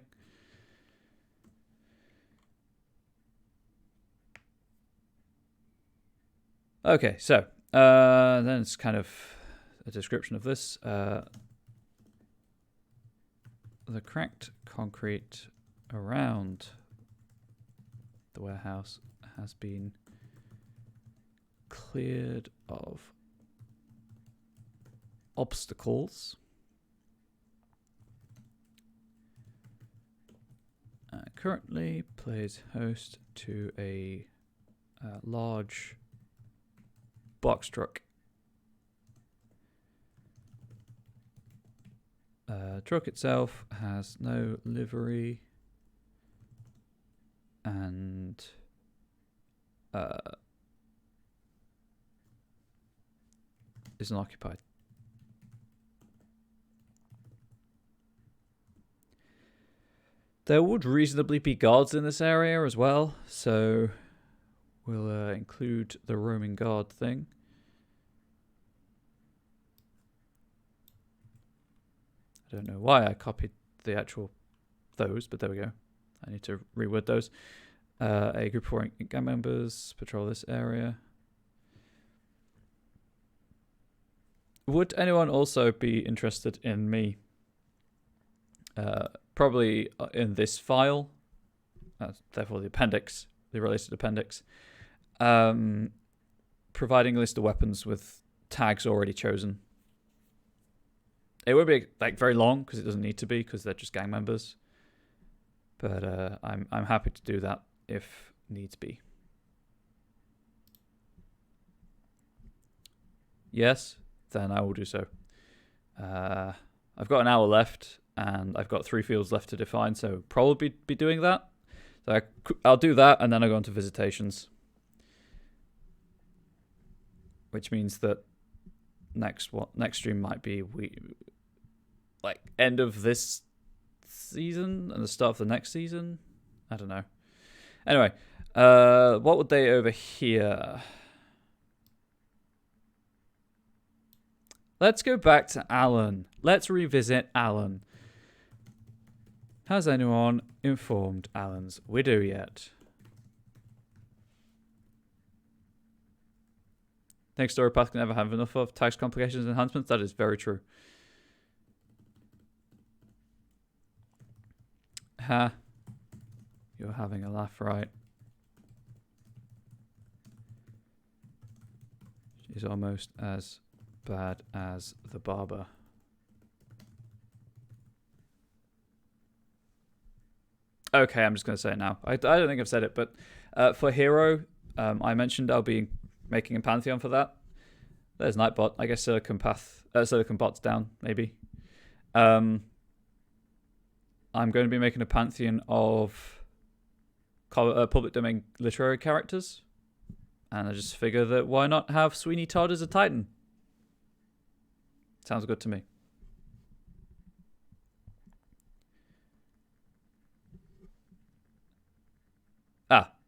Okay, so then it's kind of a description of this. The cracked concrete around the warehouse has been cleared of obstacles. Currently plays host to a large box truck. Truck itself has no livery and isn't occupied. There would reasonably be guards in this area as well, so we'll include the roaming guard thing. I don't know why I copied the actual those, but there we go. I need to reword those. A group of 4 gang members patrol this area. Would anyone also be interested in me? Probably in this file, therefore the appendix, the related appendix, providing a list of weapons with tags already chosen. It won't be like very long because it doesn't need to be because they're just gang members. But I'm happy to do that if needs be. Yes, then I will do so. I've got an hour left and I've got 3 fields left to define, so probably be doing that. So I'll do that and then I'll go on to visitations. Which means that next stream might be like end of this season and the start of the next season. I don't know. Anyway, what would they over here? Let's go back to Alan. Let's revisit Alan. Has anyone informed Alan's widow yet? Think story path can never have enough of tax complications and enhancements. That is very true. Ha. You're having a laugh, right? She's almost as bad as the barber. Okay, I'm just going to say it now. I don't think I've said it, but for Hero, I mentioned I'll be making a Pantheon for that. There's Nightbot. I guess Silicon Path silicon bots down, maybe. I'm going to be making a pantheon of public domain literary characters. And I just figure that why not have Sweeney Todd as a Titan? Sounds good to me.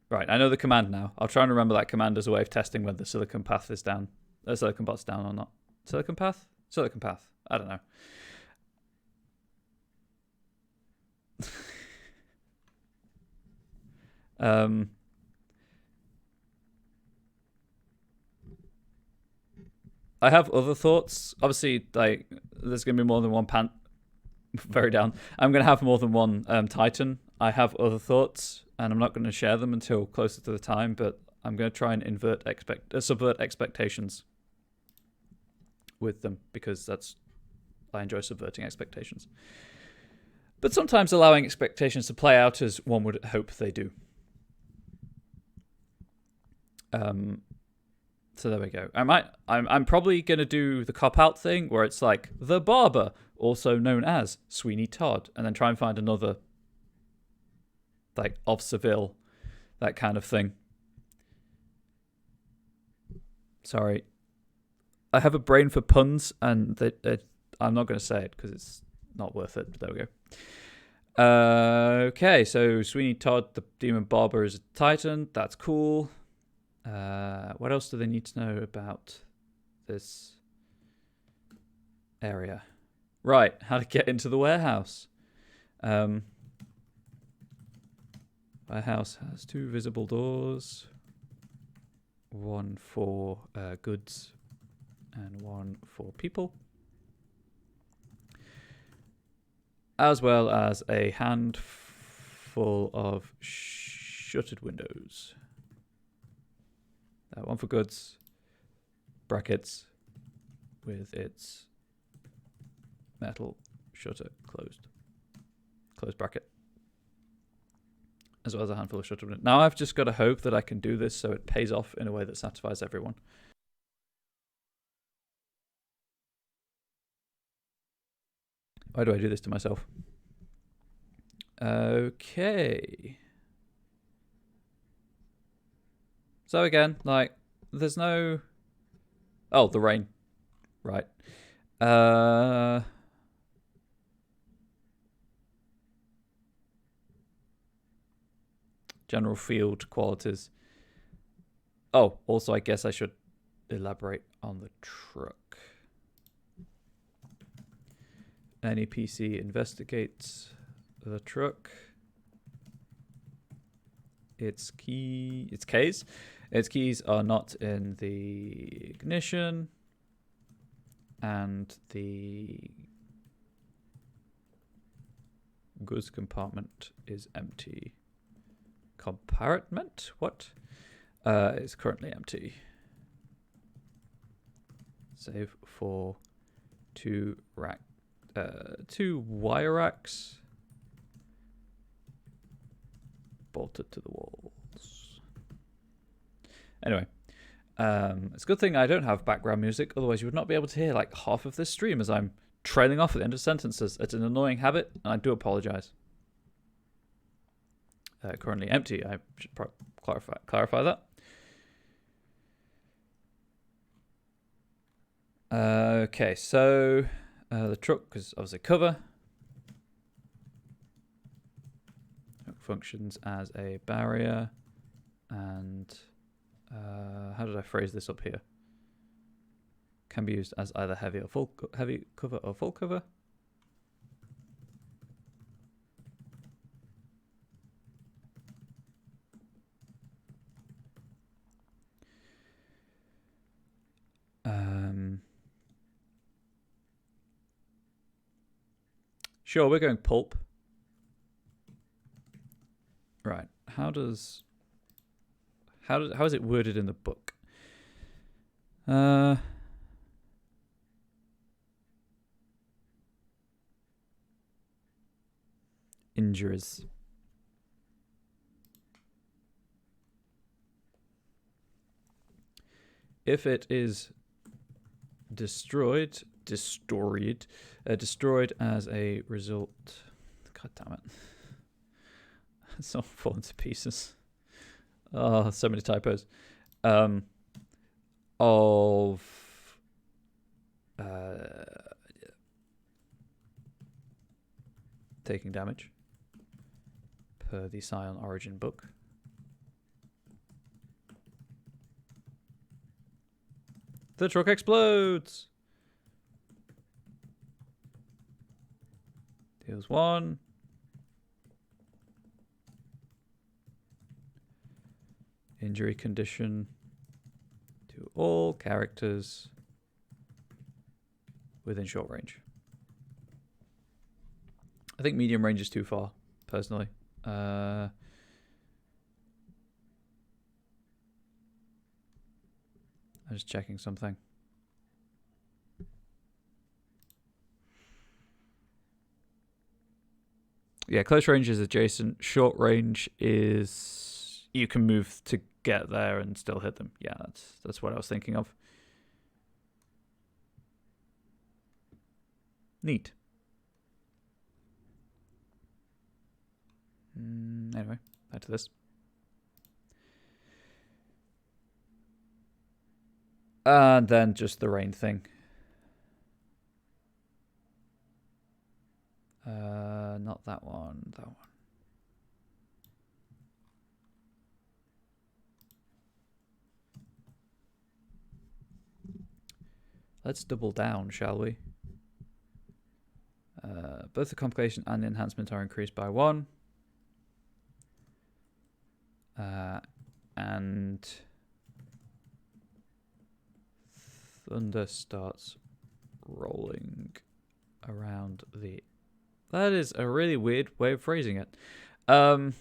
Right, I know the command now. I'll try and remember that command as a way of testing whether Silicon Path is down. Silicon Bot's down or not. Silicon Path? Silicon Path. I don't know. I have other thoughts. Obviously, like there's going to be more than one very down. I'm going to have more than one Titan. I have other thoughts, and I'm not going to share them until closer to the time. But I'm going to try and subvert expectations with them because I enjoy subverting expectations. But sometimes allowing expectations to play out as one would hope they do. So there we go. I'm probably gonna do the cop out thing where it's like the barber, also known as Sweeney Todd, and then try and find another like of Seville, that kind of thing. Sorry, I have a brain for puns, and I'm not going to say it because it's not worth it. But there we go. Okay, so Sweeney Todd, the Demon Barber, is a Titan. That's cool. What else do they need to know about this area? Right, how to get into the warehouse. Warehouse has 2 visible doors. 1 for goods and 1 for people. As well as a handful of shuttered windows. 1 for goods, brackets with its metal shutter closed bracket, as well as a handful of shutter windows. Now I've just got to hope that I can do this so it pays off in a way that satisfies everyone. Why do I do this to myself? Okay. So again, like, there's no... Oh, the rain. Right. General field qualities. Oh, also I guess I should elaborate on the truck. Any PC investigates the truck. Its keys are not in the ignition, and the goods compartment is empty. Compartment? What? It's currently empty. Save for 2 wire racks bolted to the walls. Anyway, it's a good thing I don't have background music, otherwise you would not be able to hear like half of this stream as I'm trailing off at the end of sentences. It's an annoying habit, and I do apologize. Currently empty. I should clarify that. Okay, so the truck is obviously cover. It functions as a barrier, and how did I phrase this up here? Can be used as either heavy cover or full cover. Sure, we're going pulp. Right. How is it worded in the book? Injuries. If it is destroyed destroyed as a result. God damn it. It's all falling to pieces. Oh, so many typos. Of taking damage per the Scion Origin book. The truck explodes. Deals 1. Injury condition to all characters within short range. I think medium range is too far, personally. I'm just checking something. Yeah, close range is adjacent. Short range is you can move to get there and still hit them. Yeah, that's what I was thinking of. Neat. Anyway, back to this. And then just the rain thing. Not that one. That one. Let's double down, shall we? Both the complication and the enhancement are increased by 1. And thunder starts rolling around the... That is a really weird way of phrasing it. I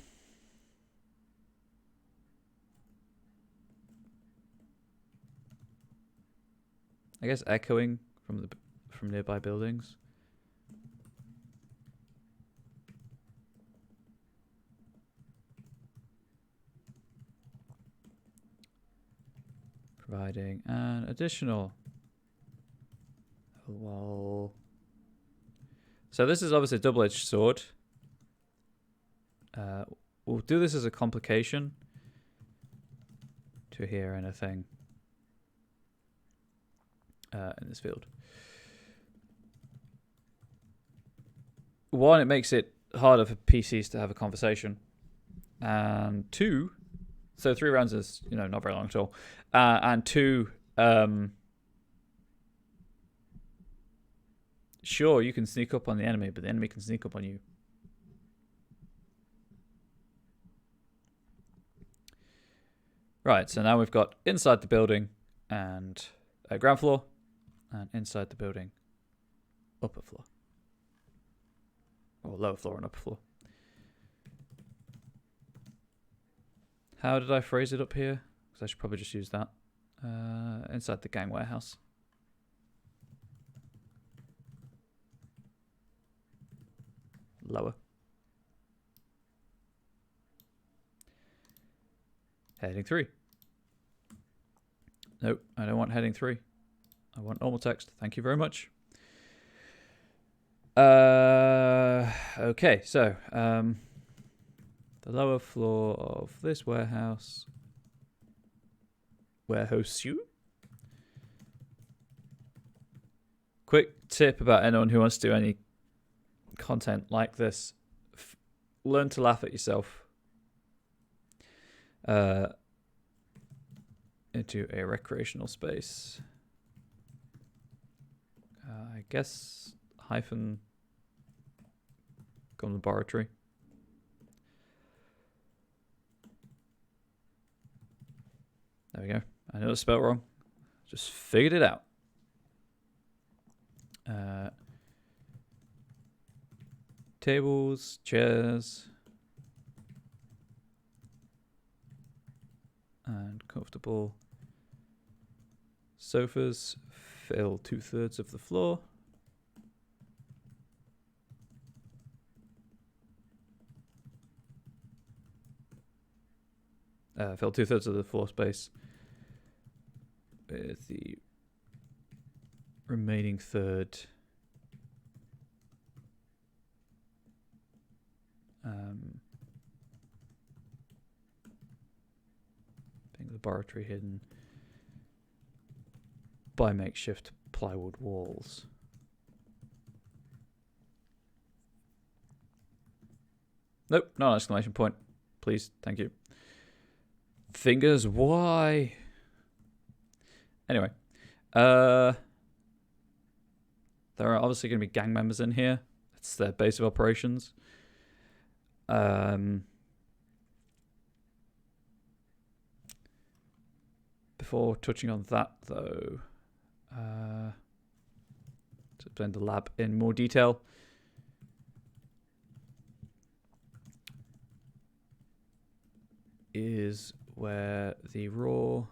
guess echoing from nearby buildings. Providing an additional wall. So this is obviously a double-edged sword. We'll do this as a complication to hear anything in this field. 1, it makes it harder for PCs to have a conversation. And 2, so 3 rounds is, not very long at all. And 2, sure, you can sneak up on the enemy, but the enemy can sneak up on you. Right, so now we've got inside the building and ground floor, and inside the building, upper floor. Or lower floor and upper floor. How did I phrase it up here? Because I should probably just use that. Inside the gang warehouse. Lower. Heading 3. Nope, I don't want heading 3. I want normal text. Thank you very much. Okay, so the lower floor of this warehouse. Warehouse you. Quick tip about anyone who wants to do any content like this: learn to laugh at yourself. Into a recreational space. I guess hyphen gun laboratory. There we go. I know it's spelled wrong. Just figured it out. Tables, chairs, and comfortable sofas fill 2/3 of the floor. Fill 2/3 of the floor space with the remaining third. Being laboratory hidden by makeshift plywood walls. Nope, not an exclamation point. Please, thank you. Fingers, why? Anyway. There are obviously going to be gang members in here. It's their base of operations. Before touching on that, though, to explain the lab in more detail. Is where the raw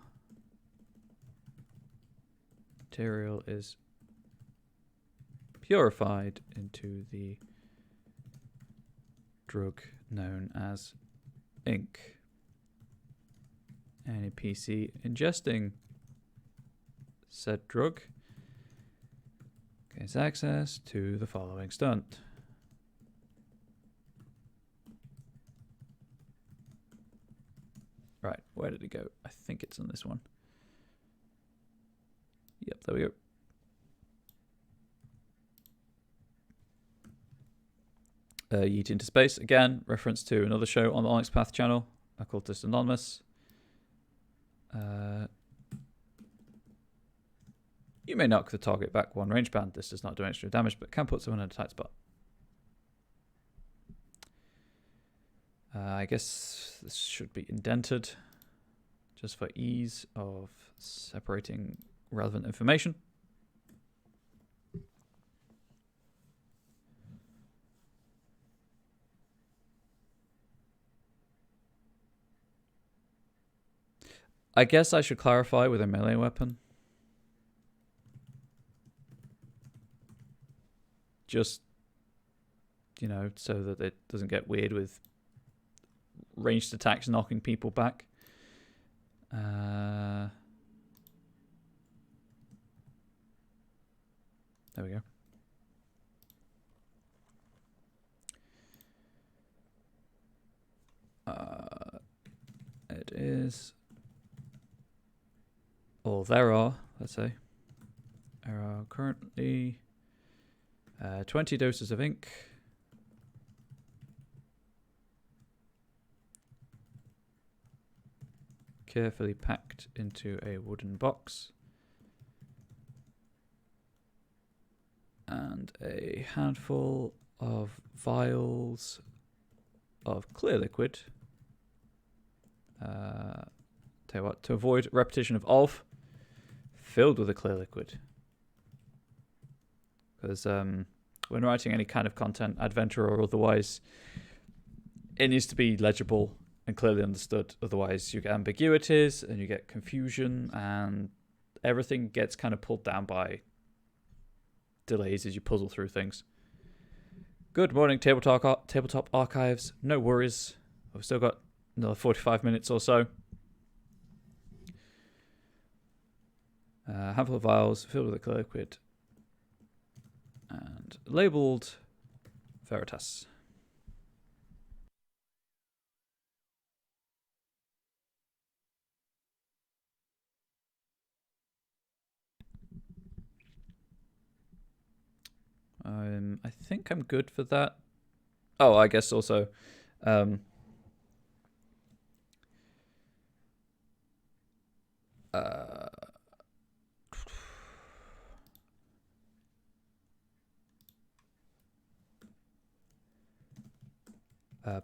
material is purified into the drug known as ink. Any PC ingesting said drug gains access to the following stunt. Right, where did it go? I think it's on this one. Yep, there we go. Yeet into Space, again, reference to another show on the Onyx Path channel, Occultist Anonymous. You may knock the target back one range band. This does not do extra damage, but can put someone in a tight spot. I guess this should be indented just for ease of separating relevant information. I guess I should clarify with a melee weapon. Just, you know, so that it doesn't get weird with ranged attacks knocking people back. There we go. It is... Or there are, let's say, there are currently 20 doses of ink. Carefully packed into a wooden box. And a handful of vials of clear liquid. Tell you what, to avoid repetition of, filled with a clear liquid. Because when writing any kind of content, adventure or otherwise, it needs to be legible and clearly understood. Otherwise, you get ambiguities and you get confusion, and everything gets kind of pulled down by delays as you puzzle through things. Good morning, Tabletop Archives. No worries. We've still got another 45 minutes or so. A handful of vials filled with a clear liquid and labeled Veritas. I think I'm good for that. Oh, I guess also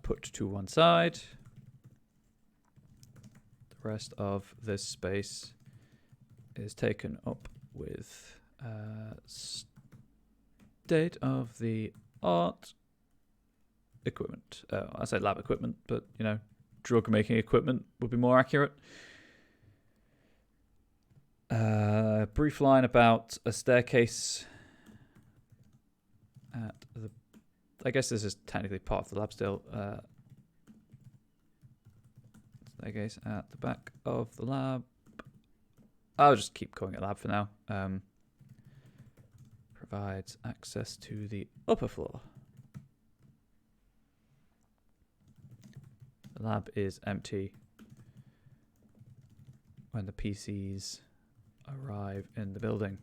put to one side. The rest of this space is taken up with state-of-the-art equipment. I say lab equipment, but, you know, drug-making equipment would be more accurate. Brief line about a staircase at the... I guess this is technically part of the lab still. Staircase at the back of the lab. I'll just keep calling it lab for now. provides access to the upper floor. The lab is empty when the PCs arrive in the building.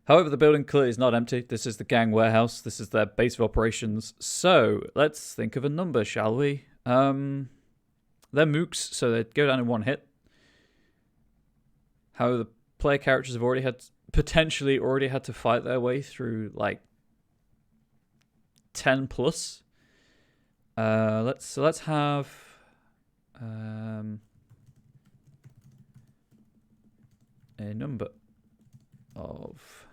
However, the building clearly is not empty. This is the gang warehouse. This is their base of operations. So let's think of a number, shall we? They're mooks, so they'd go down in one hit. However, the player characters have potentially already had to fight their way through like 10 plus. Let's have a number of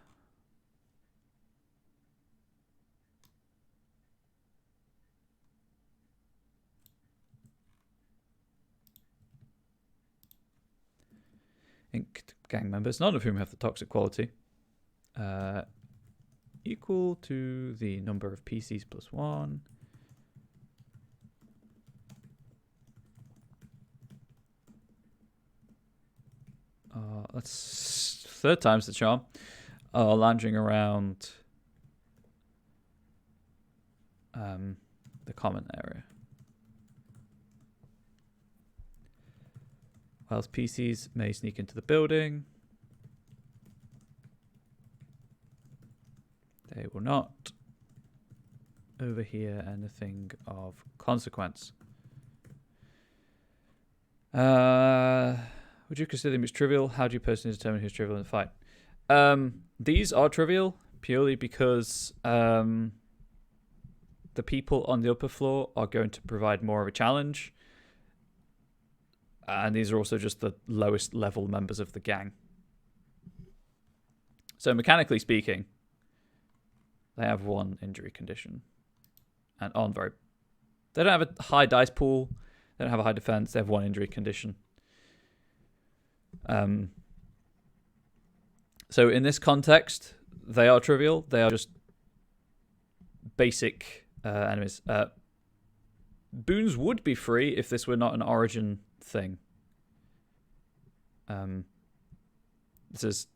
inked gang members, none of whom have the toxic quality, equal to the number of PCs plus 1. That's third time's the charm. Lounging around the common area. Whilst PCs may sneak into the building, they will not overhear anything of consequence. Would you consider them as trivial? How do you personally determine who's trivial in the fight? These are trivial purely because the people on the upper floor are going to provide more of a challenge. And these are also just the lowest level members of the gang. So mechanically speaking, they have 1 injury condition. And they don't have a high dice pool. They don't have a high defense. They have 1 injury condition. So in this context, they are trivial. They are just basic enemies. Boons would be free if this were not an origin thing. This is,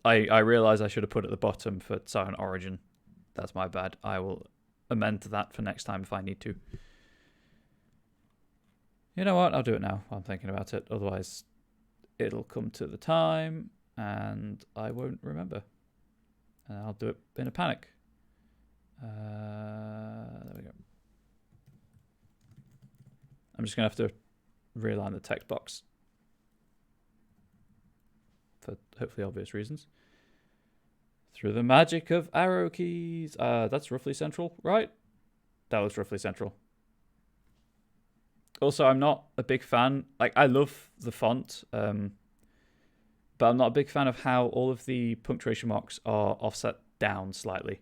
I realize I should have put at the bottom for Silent Origin. That's my bad. I will amend that for next time if I need to. You know what? I'll do it now while I'm thinking about it. Otherwise, it'll come to the time and I won't remember. And I'll do it in a panic. There we go. I'm just going to have to realign the text box for hopefully obvious reasons. Through the magic of arrow keys. That's roughly central, right? That looks roughly central. Also, I'm not a big fan. Like, I love the font, but I'm not a big fan of how all of the punctuation marks are offset down slightly.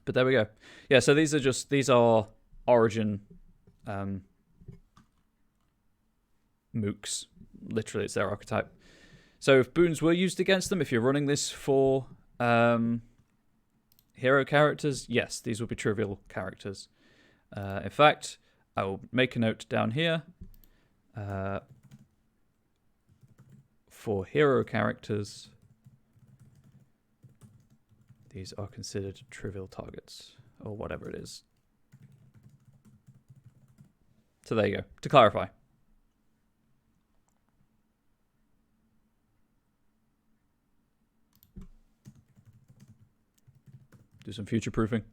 But there we go. Yeah, so these are origin mooks. Literally, it's their archetype. So if boons were used against them, if you're running this for hero characters, yes, these will be trivial characters. In fact, I will make a note down here. For hero characters, these are considered trivial targets, or whatever it is. So there you go, to clarify. Do some future proofing.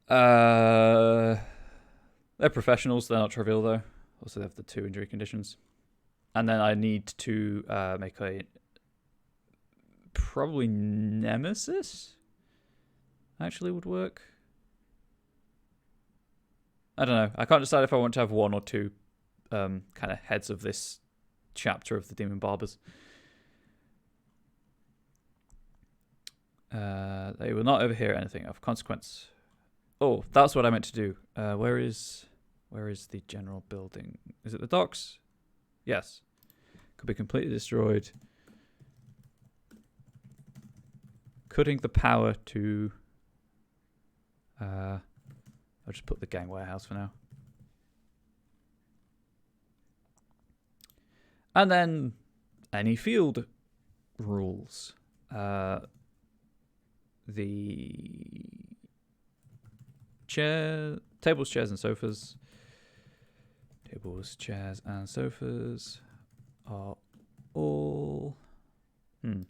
They're professionals, they're not trivial though. Also they have the 2 injury conditions. And then I need to make a probably Nemesis actually would work. I don't know. I can't decide if I want to have 1 or 2 kind of heads of this chapter of the Demon Barbers. They will not overhear anything of consequence. Oh, that's what I meant to do. Where is the general building? Is it the docks? Yes. Could be completely destroyed. Cutting the power to I'll just put the gang warehouse for now. And then any field rules. The tables, chairs, and sofas. Tables, chairs, and sofas are all.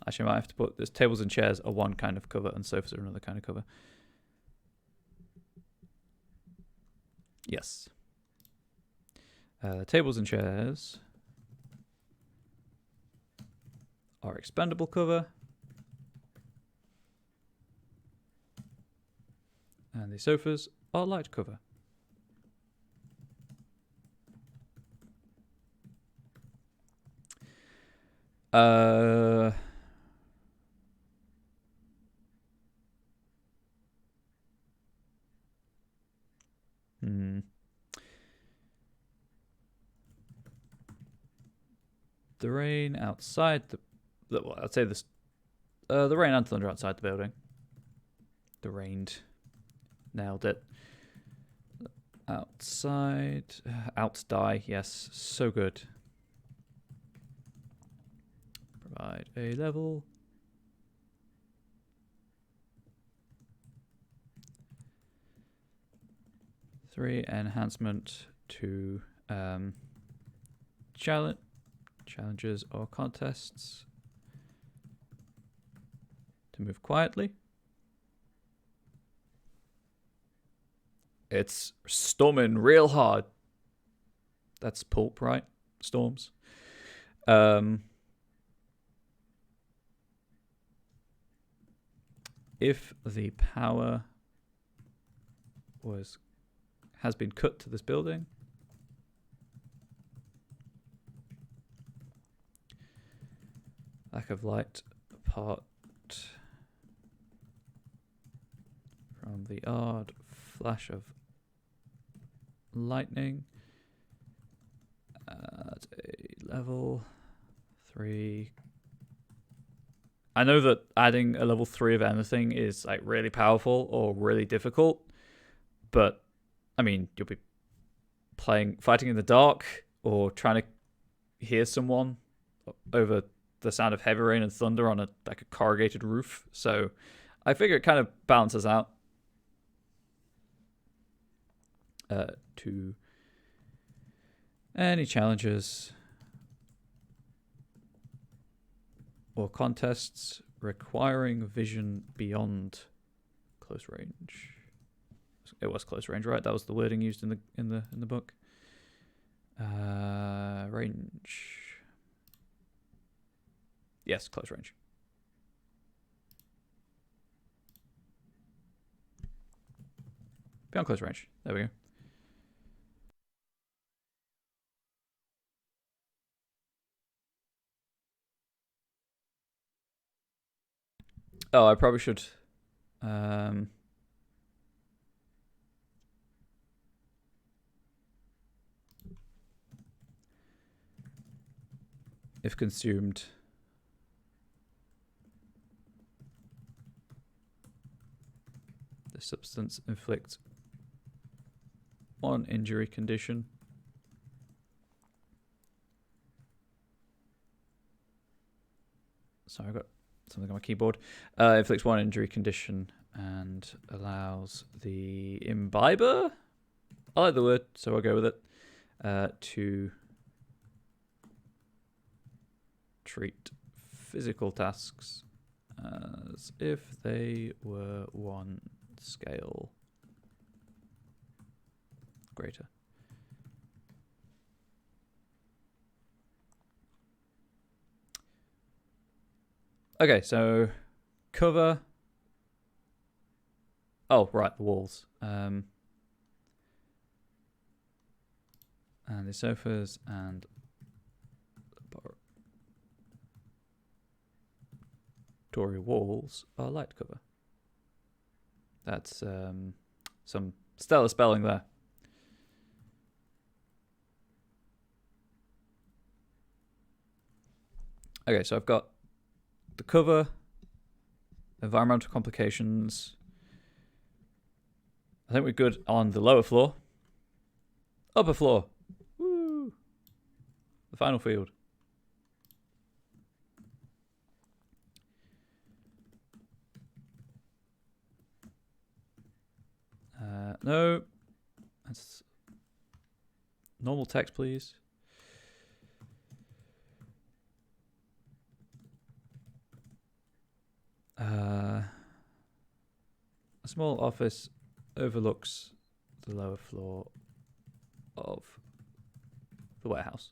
Actually, I might have to put this. Tables and chairs are one kind of cover, and sofas are another kind of cover. Yes. Tables and chairs are expendable cover. And the sofas are light cover. The rain outside well, I'd say this. The rain and thunder outside the building. The rained. Nailed it. Outside. Outdie. Yes. So good. Provide a level. Three enhancement to challenges or contests to move quietly. It's storming real hard. That's pulp, right? Storms. If the power has been cut to this building, lack of light apart from the odd flash of lightning at a level 3. I know that adding a level 3 of anything is like really powerful or really difficult, but I mean, you'll be fighting in the dark or trying to hear someone over the sound of heavy rain and thunder on a corrugated roof. So I figure it kind of balances out. To any challenges or contests requiring vision beyond close range. It was close range, right? That was the wording used in the book. Range. Yes, close range. Beyond close range. There we go. Oh, I probably should. If consumed, the substance inflicts 1 injury condition. Sorry, I've got something on my keyboard. Inflicts 1 injury condition and allows the imbiber, I like the word, so I'll go with it, to treat physical tasks as if they were 1 scale greater. Okay, so cover. Oh, right, the walls. And the sofas and laboratory walls are light cover. That's some stellar spelling there. Okay, so I've got the cover, environmental complications, I think we're good on the lower floor. Upper floor. Woo! The final field. No. That's normal text, please. A small office overlooks the lower floor of the warehouse.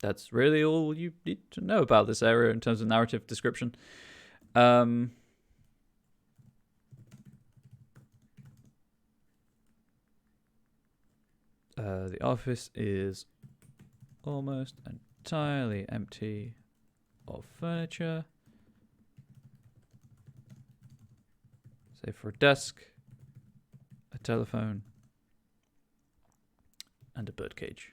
That's really all you need to know about this area in terms of narrative description. The office is almost entirely empty of furniture, save for a desk, a telephone, and a birdcage.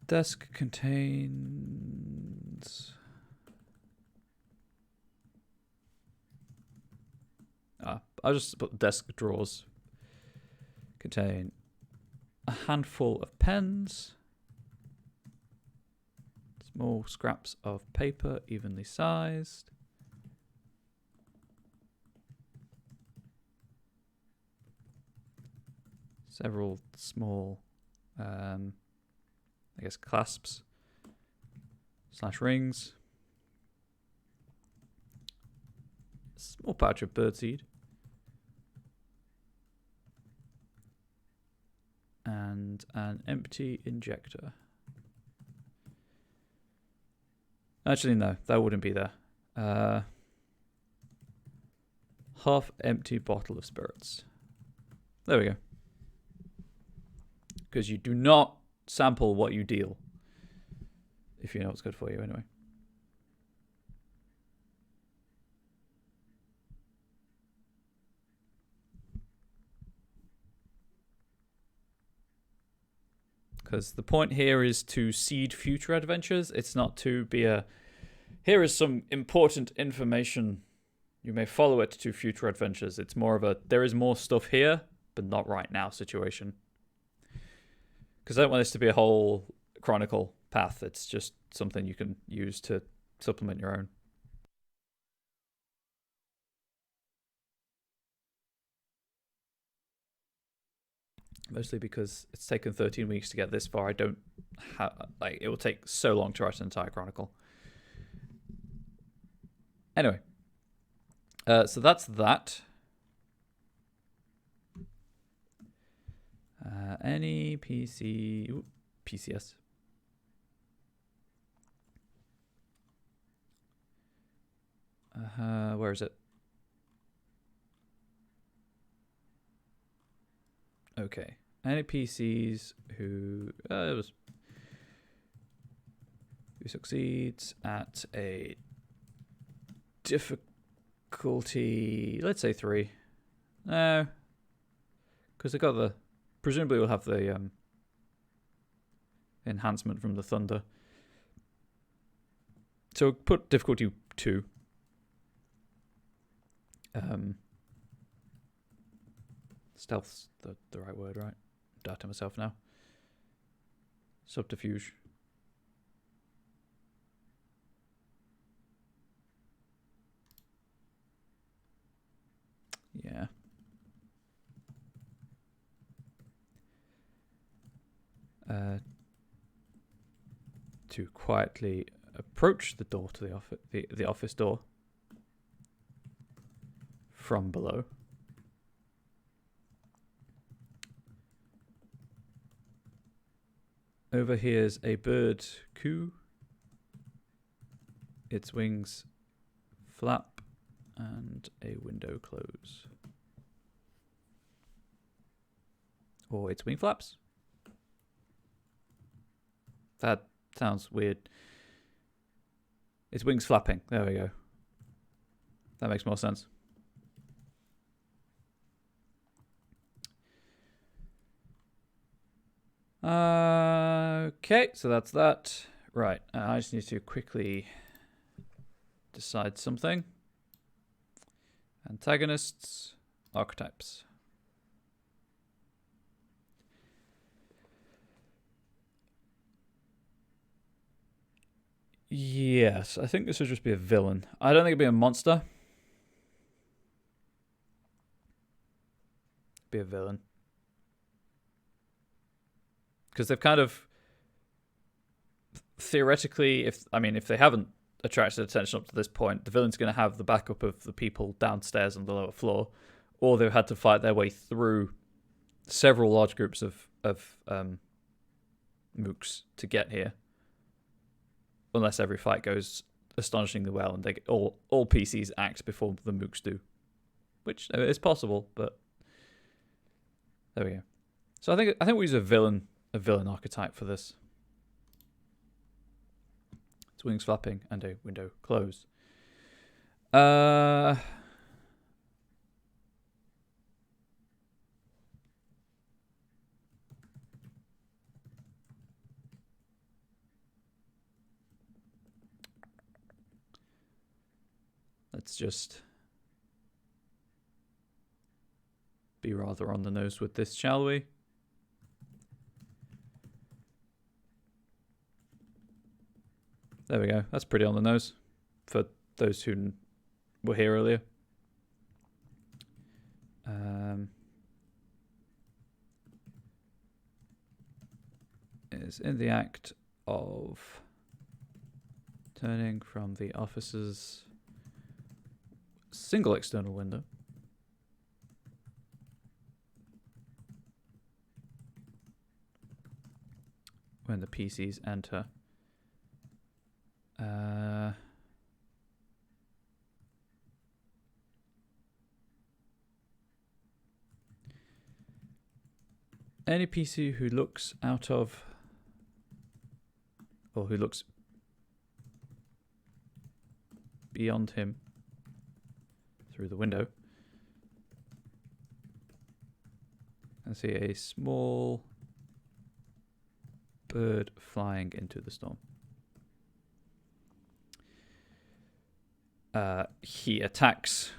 Desk contains I'll just put desk drawers. Contain a handful of pens, small scraps of paper evenly sized, several small I guess clasps / rings, a small pouch of birdseed, and an empty injector. Actually, no, that wouldn't be there. Half empty bottle of spirits. There we go. Because you do not sample what you deal, if you know what's good for you anyway. Because the point here is to seed future adventures. It's not to be a, here is some important information, you may follow it to future adventures. It's more of a, there is more stuff here, but not right now situation. Because I don't want this to be a whole chronicle path. It's just something you can use to supplement your own. Mostly because it's taken 13 weeks to get this far. I don't have, like, it will take so long to write an entire chronicle. Anyway. So that's that. Any PC... Ooh, PCS. Where is it? Okay. Any PCs who succeeds at a difficulty, let's say 3. No, because they got the, presumably we'll have the enhancement from the thunder. So put difficulty 2. Stealth's the right word, right? I'm doubting myself now. Subterfuge. Yeah. To quietly approach the door to the office door from below. Overhears a bird coo. Its wings flap and a window close. Or its wing flaps. That sounds weird. Its wings flapping. There we go. That makes more sense. Okay, so that's that. Right, I just need to quickly decide something. Antagonists, archetypes. Yes, I think this would just be a villain. I don't think it'd be a monster. Be a villain. Because they've kind of theoretically, if they haven't attracted attention up to this point, the villain's going to have the backup of the people downstairs on the lower floor, or they've had to fight their way through several large groups of mooks to get here. Unless every fight goes astonishingly well and they get, all PCs act before the mooks do, which is possible, but there we go. So I think we use a villain archetype for this. It's wings flapping and a window closed. Let's just be rather on the nose with this, shall we? There we go. That's pretty on the nose for those who were here earlier. Is in the act of turning from the officer's single external window when the PCs enter. Any PC who looks out of, or who looks beyond him through the window, and see a small bird flying into the storm. He attacks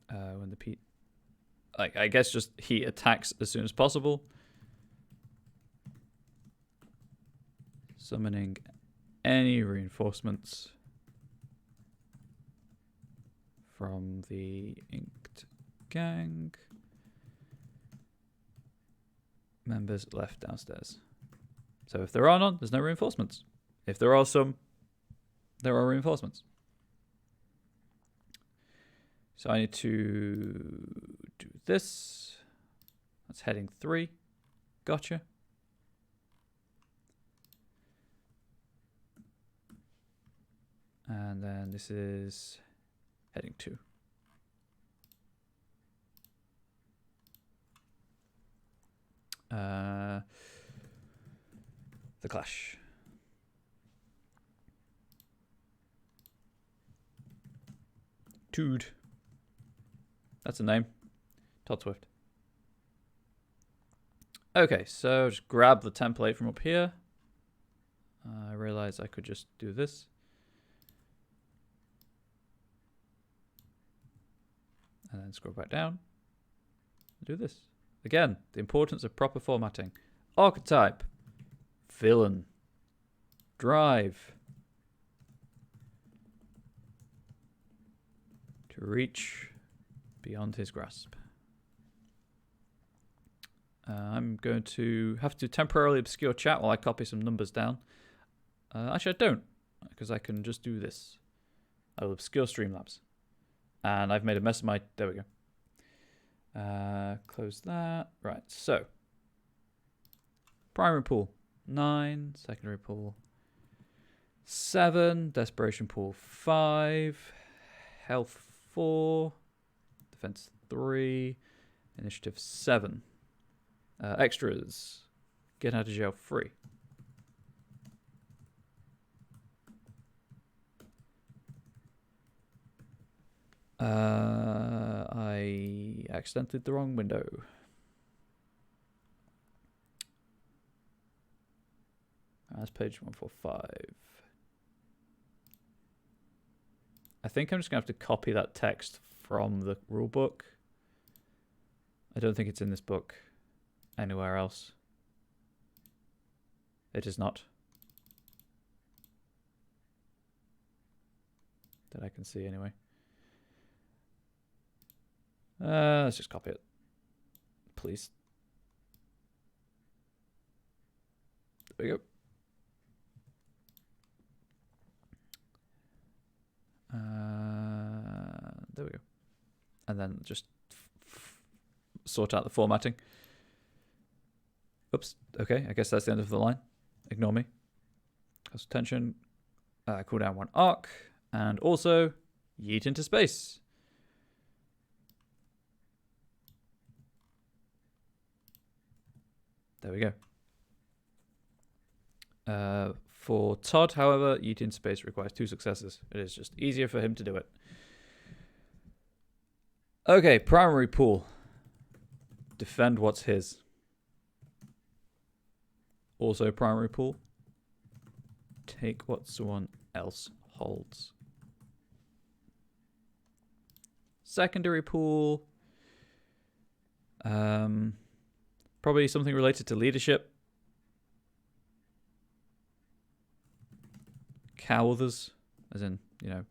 when the I guess just he attacks as soon as possible, summoning any reinforcements from the inked gang members left downstairs. So if there are none, there's no reinforcements. If there are some, there are reinforcements. So I need to do this. That's heading 3. Gotcha. And then this is heading 2. The Clash. Tood. That's a name. Todd Swift. Okay, so just grab the template from up here. I realized I could just do this. And then scroll back down. Do this. Again, the importance of proper formatting. Archetype. Villain. Drive. To reach beyond his grasp. I'm going to have to temporarily obscure chat while I copy some numbers down. Actually, I don't, because I can just do this. I will obscure Streamlabs. And I've made a mess of my... There we go. Close that. Right, so. Primary pool, 9. Secondary pool, 7. Desperation pool, 5. Health, 4. Defense, 3. Initiative, 7. Extras. Get out of jail free. I accidentally did the wrong window. That's page 145. I think I'm just going to have to copy that text from the rulebook. I don't think it's in this book anywhere else. It is not. That I can see anyway. Let's just copy it. Please. There we go. There we go. And then just sort out the formatting. Oops. Okay, I guess that's the end of the line. Ignore me. Cause tension. Cool down 1 arc. And also, yeet into space. There we go. For Todd, however, yeet into space requires 2 successes. It is just easier for him to do it. Okay, primary pool. Defend what's his. Also primary pool. Take what someone else holds. Secondary pool. Probably something related to leadership. Cow others, as in, you know,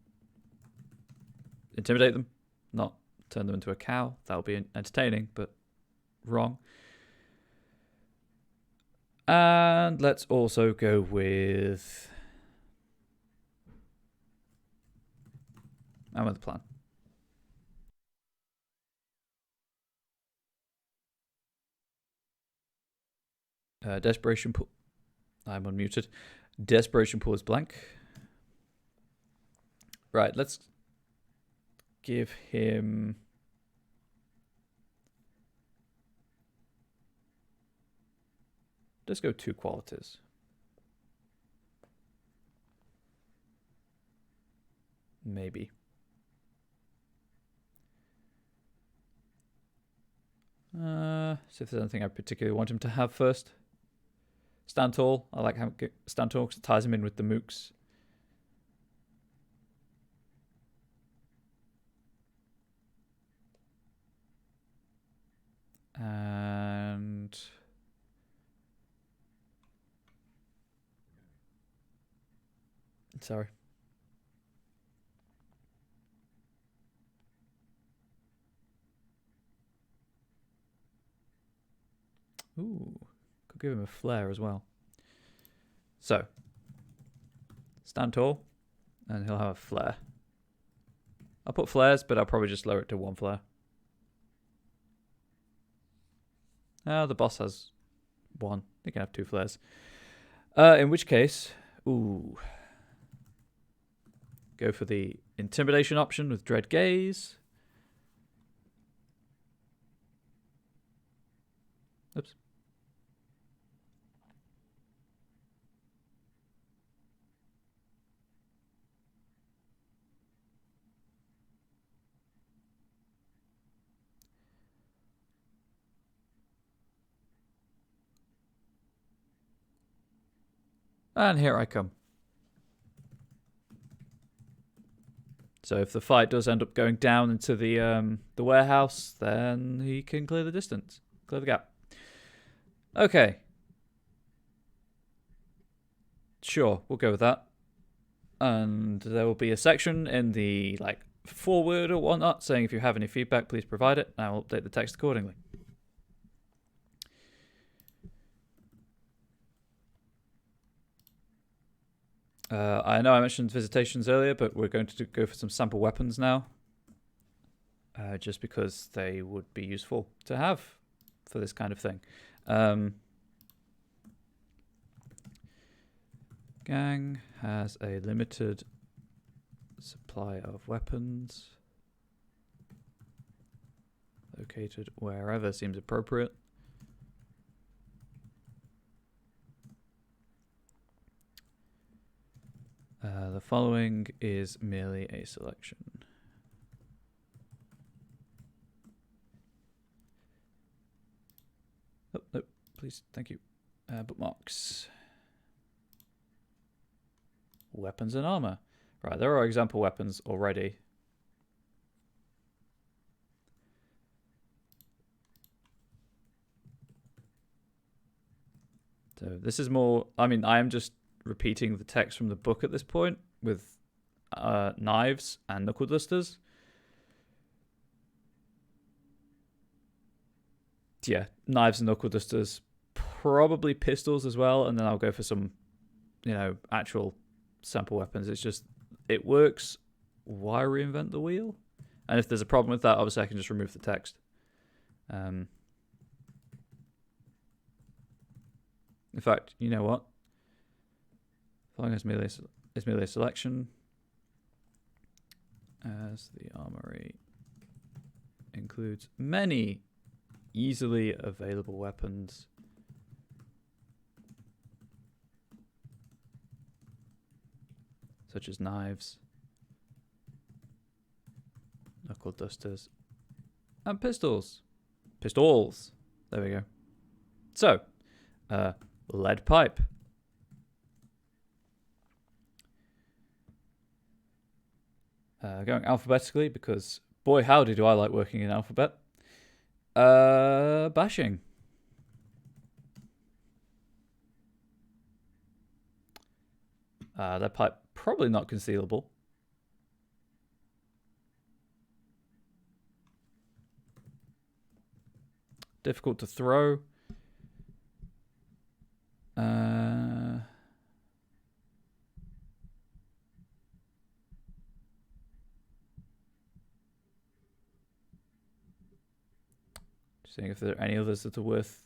intimidate them, not turn them into a cow. That would be entertaining, but wrong. And let's also go with... I'm with the plan. Desperation pool. I'm unmuted. Desperation pool is blank. Right, let's give him... Let's go 2 qualities. Maybe. See if there's anything I particularly want him to have first. Stand tall. I like how stand tall because it ties him in with the mooks. And sorry. Ooh, could give him a flare as well. So, stand tall, and he'll have a flare. I'll put flares, but I'll probably just lower it to 1 flare. The boss has 1. He can have 2 flares. In which case, ooh, go for the intimidation option with Dread Gaze. Oops. And here I come. So if the fight does end up going down into the warehouse, then he can clear the distance, clear the gap. Okay. Sure, we'll go with that. And there will be a section in the forward or whatnot saying if you have any feedback, please provide it. And I'll update the text accordingly. I know I mentioned visitations earlier, but we're going to go for some sample weapons now. Just because they would be useful to have for this kind of thing. Gang has a limited supply of weapons. Located wherever seems appropriate. The following is merely a selection. Oh, no, please, thank you. Bookmarks. weapons and armor. Right, there are example weapons already. So this is more, I mean, I am just repeating the text from the book at this point with knives and knuckle dusters. Yeah, knives and knuckle dusters, probably pistols as well, and then I'll go for some, actual sample weapons. It's just, it works. Why reinvent the wheel? And if there's a problem with that, obviously I can just remove the text. In fact, you know what? Following as melee selection as the armory includes many easily available weapons such as knives, knuckle dusters, and pistols. Pistols. There we go. So, lead pipe. Going alphabetically because, boy, howdy do I like working in alphabet. Bashing. Lead pipe, probably not concealable. Difficult to throw. Just seeing if there are any others that are worth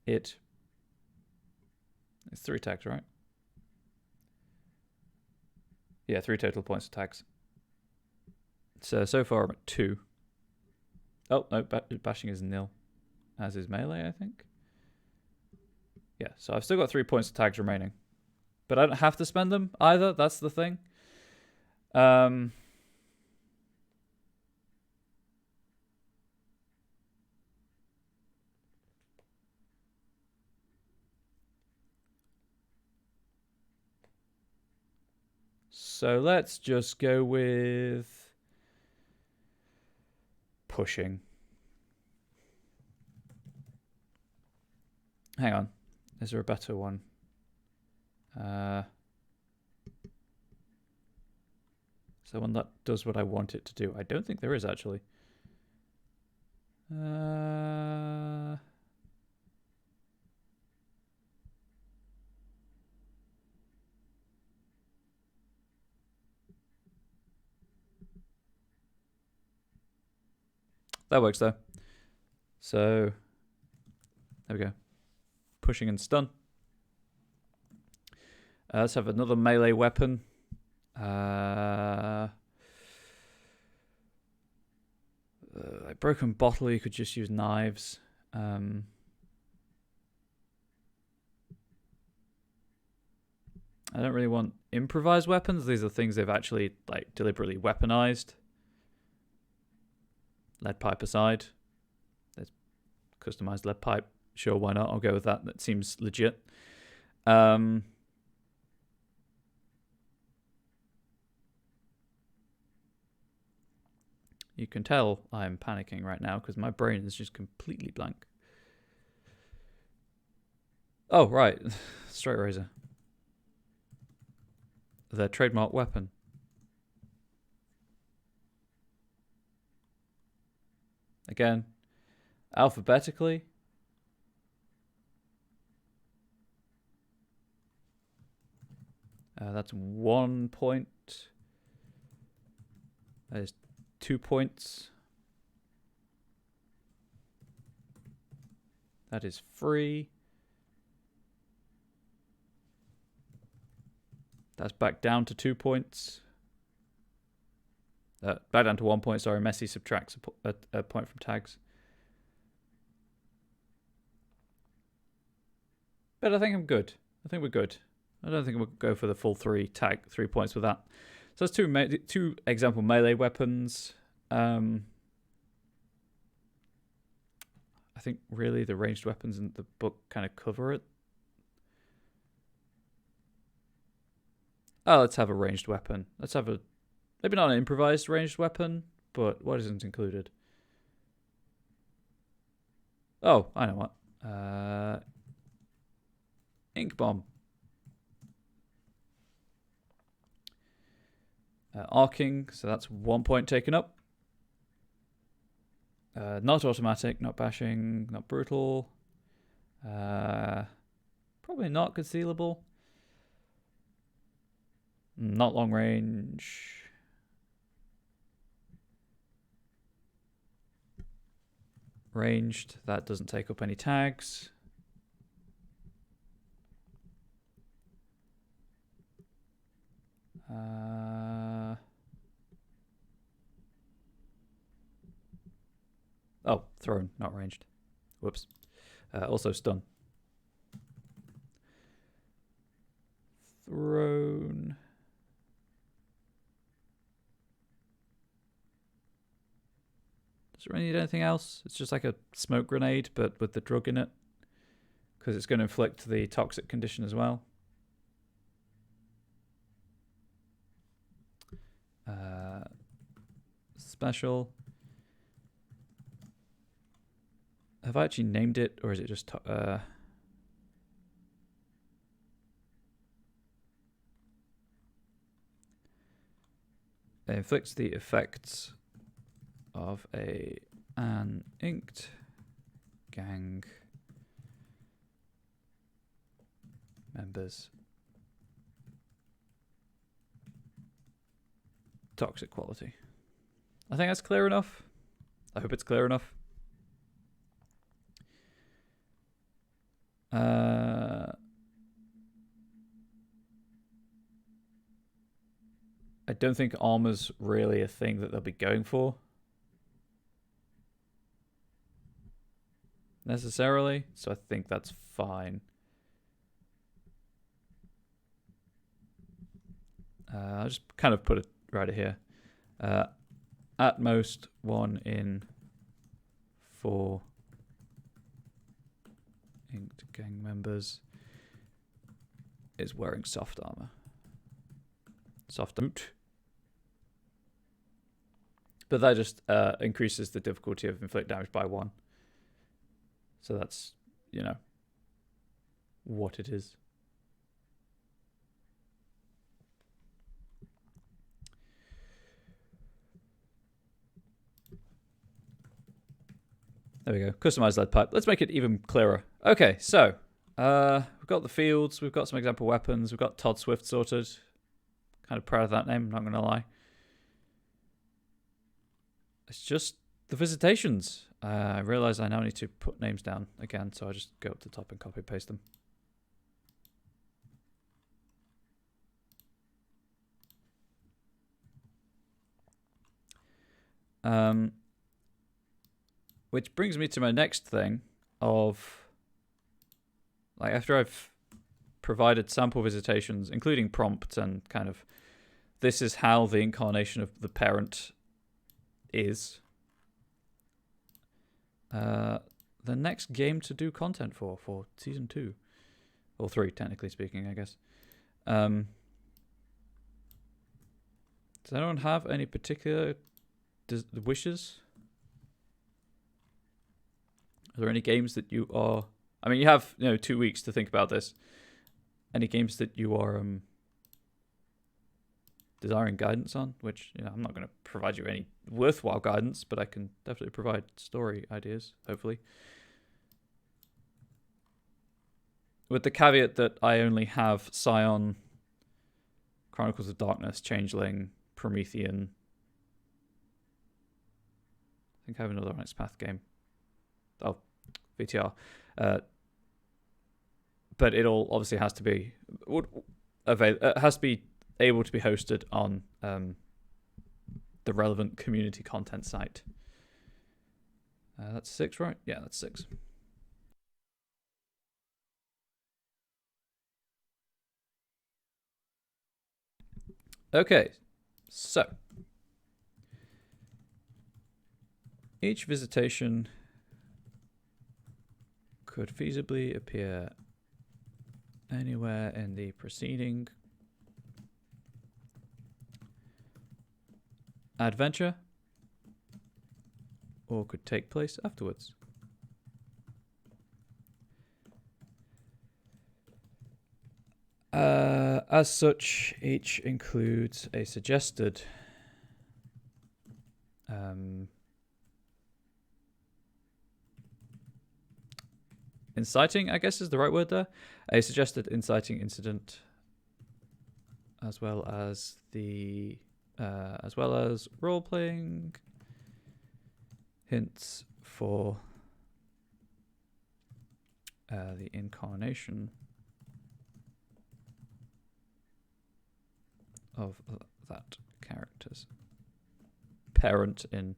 it. It's 3 tags, right? Yeah, 3 total points of tags. So far I'm at 2. Oh, no, bashing is 0. As is melee, I think. Yeah, so I've still got 3 points of tags remaining. But I don't have to spend them either, that's the thing. So let's just go with pushing. Hang on. Is there a better one? So one that does what I want it to do. I don't think there is, actually. That works, though. So, there we go. Pushing and stun. Let's have another melee weapon. Like broken bottle, you could just use knives. I don't really want improvised weapons. These are things they've actually like deliberately weaponized. Lead pipe aside. There's customized lead pipe. Sure, why not? I'll go with that. That seems legit. You can tell I'm panicking right now because my brain is just completely blank. Oh, right. Straight razor. Their trademark weapon. Again, alphabetically. That's 1 point. That is 2 points. That is free. That's back down to 2 points. Back down to 1 point, sorry. Messi subtracts a point from tags. But I think I'm good. I think we're good. I don't think we'll go for the full 3 points with that. So that's two example melee weapons. I think really the ranged weapons in the book kind of cover it. Oh, let's have a ranged weapon. Let's have a... Maybe not an improvised ranged weapon, but what isn't included? Oh, I know what. Ink bomb. Arcing, so that's 1 point taken up. Not automatic, not bashing, not brutal. Probably not concealable. Not long range. Ranged, that doesn't take up any tags. Oh, thrown, not ranged. Whoops. Also stun. Thrown. Does it really need anything else? It's just like a smoke grenade, but with the drug in it. Because it's going to inflict the toxic condition as well. Special. Have I actually named it, or is it just... it inflicts the effects of an inked gang members toxic quality. I think that's clear enough. I hope it's clear enough. I don't think armor's really a thing that they'll be going for necessarily, so I think that's fine. I'll just kind of put it right here. At most 1 in 4 inked gang members is wearing soft armor. Soft boot. But that just increases the difficulty of inflict damage by 1. So that's, you know, what it is. There we go. Customize lead pipe. Let's make it even clearer. Okay, so we've got the fields. We've got some example weapons. We've got Todd Swift sorted. Kind of proud of that name, I'm not going to lie. It's just the visitations. I realize I now need to put names down again, so I just go up to the top and copy paste them. Which brings me to my next thing of, like, after I've provided sample visitations, including prompts and kind of, this is how the incarnation of the parent is. The next game to do content for season 2. Or 3, technically speaking, I guess. Does anyone have any particular wishes? Are there any games that you are... I mean, you have 2 weeks to think about this. Any games that you are desiring guidance on? Which, I'm not going to provide you any worthwhile guidance, but I can definitely provide story ideas, hopefully. With the caveat that I only have Scion, Chronicles of Darkness, Changeling, Promethean. I think I have another Onyx Path game. Oh, VTR. But it all obviously has to be able to be hosted on the relevant community content site. That's 6, right? Yeah, that's 6. Okay, so each visitation could feasibly appear anywhere in the preceding adventure, or could take place afterwards. As such, each includes a suggested inciting, I guess is the right word there, a suggested inciting incident, as well as role-playing hints for the incarnation of that character's parent, in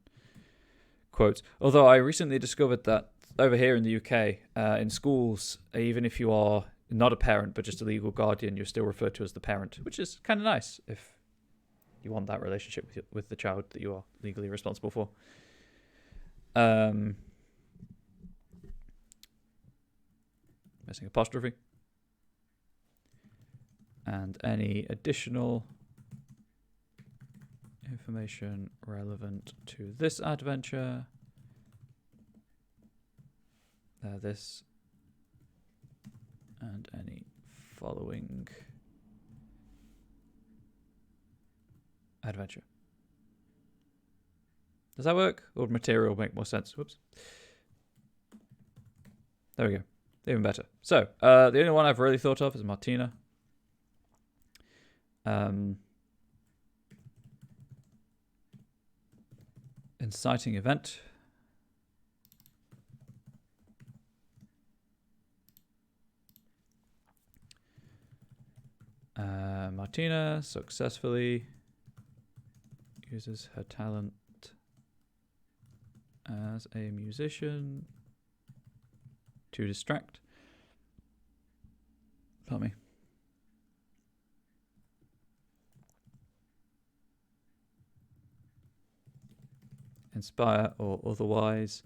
quotes. Although I recently discovered that over here in the UK, in schools, even if you are not a parent but just a legal guardian, you're still referred to as the parent, which is kind of nice if you want that relationship with the child that you are legally responsible for. Missing apostrophe. And any additional information relevant to this adventure. This and any following adventure. Does that work? Or would material make more sense? Whoops. There we go. Even better. So, the only one I've really thought of is Martina. Inciting event. Martina successfully uses her talent as a musician to distract. Pardon me. Inspire or otherwise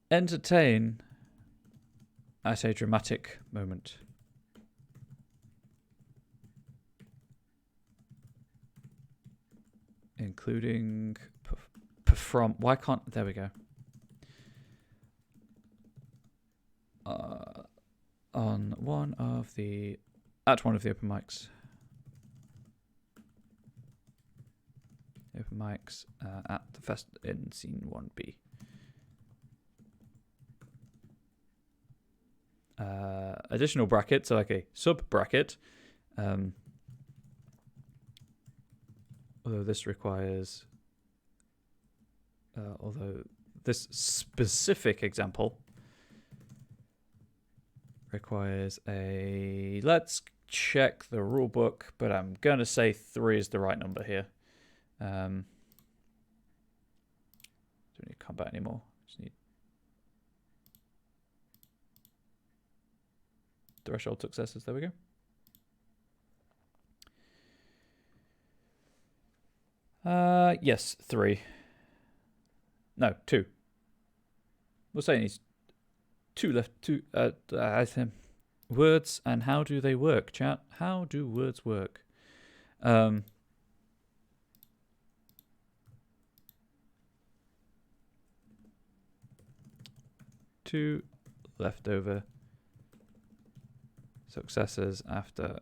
entertain at a dramatic moment. Including perform. Why can't. There we go. On one of the. At one of the open mics. Open mics at the fest in scene 1B. Additional bracket, so like a sub bracket. Although this requires, although this specific example requires a, let's check the rule book, but I'm going to say 3 is the right number here. Don't need combat anymore. Just need threshold successes. There we go. Yes, 3. No, 2. We'll say it needs 2 left. 2. Words and how do they work, chat? How do words work? 2 leftover successes after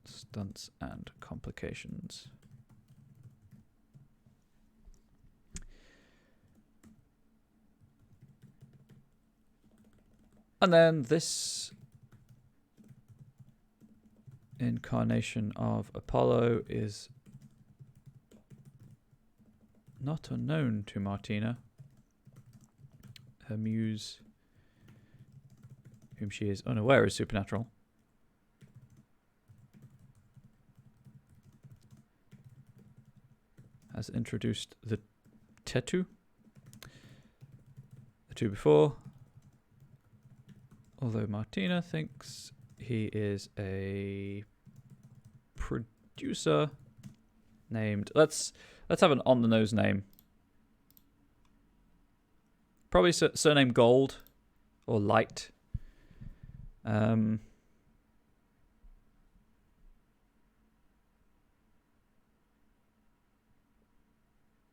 stunts and complications. And then this incarnation of Apollo is not unknown to Martina. Her muse, whom she is unaware is supernatural, has introduced the Tetu. The 2 before. Although Martina thinks he is a producer named, let's have an on the nose name. Probably surname Gold or Light.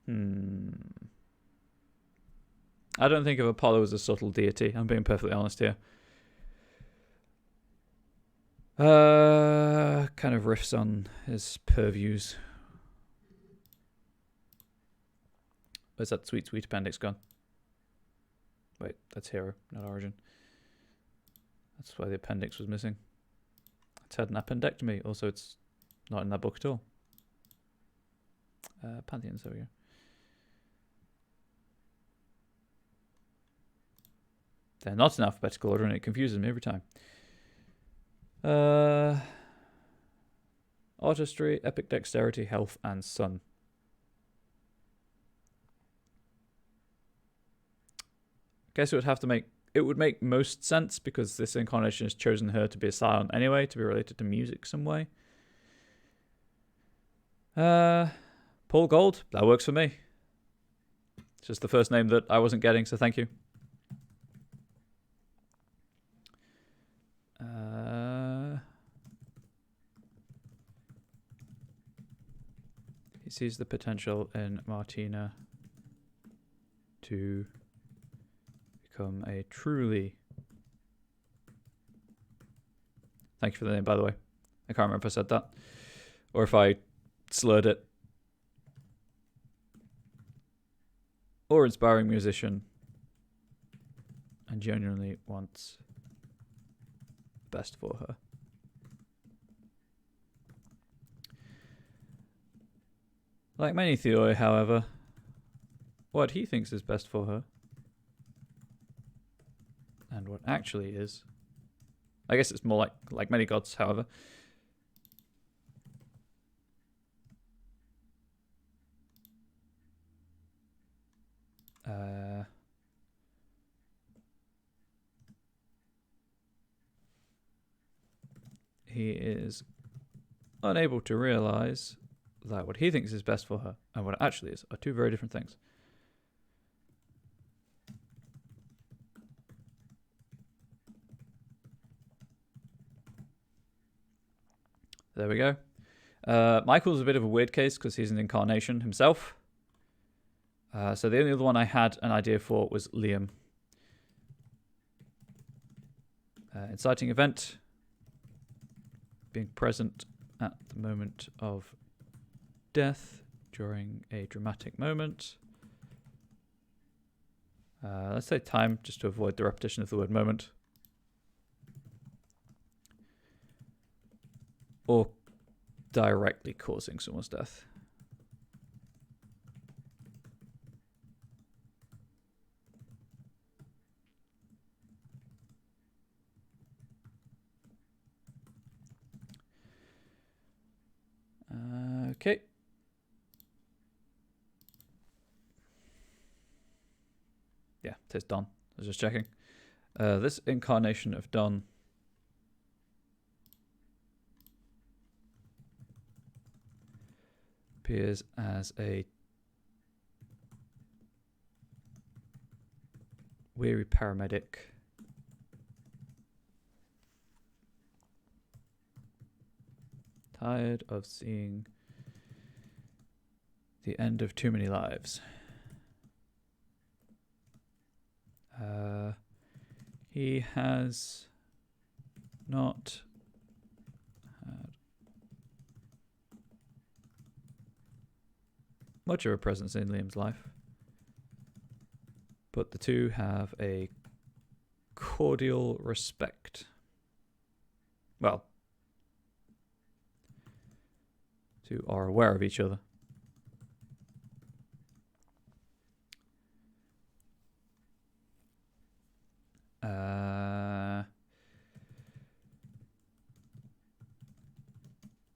I don't think of Apollo as a subtle deity. I'm being perfectly honest here. Kind of riffs on his purviews. Where's that sweet, sweet appendix gone? Wait, that's Hero, not Origin. That's why the appendix was missing. It's had an appendectomy. Also, it's not in that book at all. Pantheons, there we go. They're not in alphabetical order, and it confuses me every time. Artistry, epic dexterity, health, and sun. Guess it would have to make... It would make most sense because this incarnation has chosen her to be a Scion anyway, to be related to music some way. Paul Gold, that works for me. It's just the first name that I wasn't getting, so thank you. He sees the potential in Martina to become a truly... Thank you for the name, by the way. I can't remember if I said that or if I slurred it. Or inspiring musician and genuinely wants the best for her. Like many Theoi, however, what he thinks is best for her and what actually is, I guess it's more like many gods, however, he is unable to realize that what he thinks is best for her and what it actually is are two very different things. There we go. Michael's a bit of a weird case because he's an incarnation himself. So the only other one I had an idea for was Liam. Inciting event. Being present at the moment of death during a dramatic moment. Let's say time, just to avoid the repetition of the word moment. Or directly causing someone's death. Okay. Yeah, it is Don. I was just checking. This incarnation of Don appears as a weary paramedic tired of seeing the end of too many lives. He has not had much of a presence in Liam's life, but the two have a cordial respect. Well, two are aware of each other.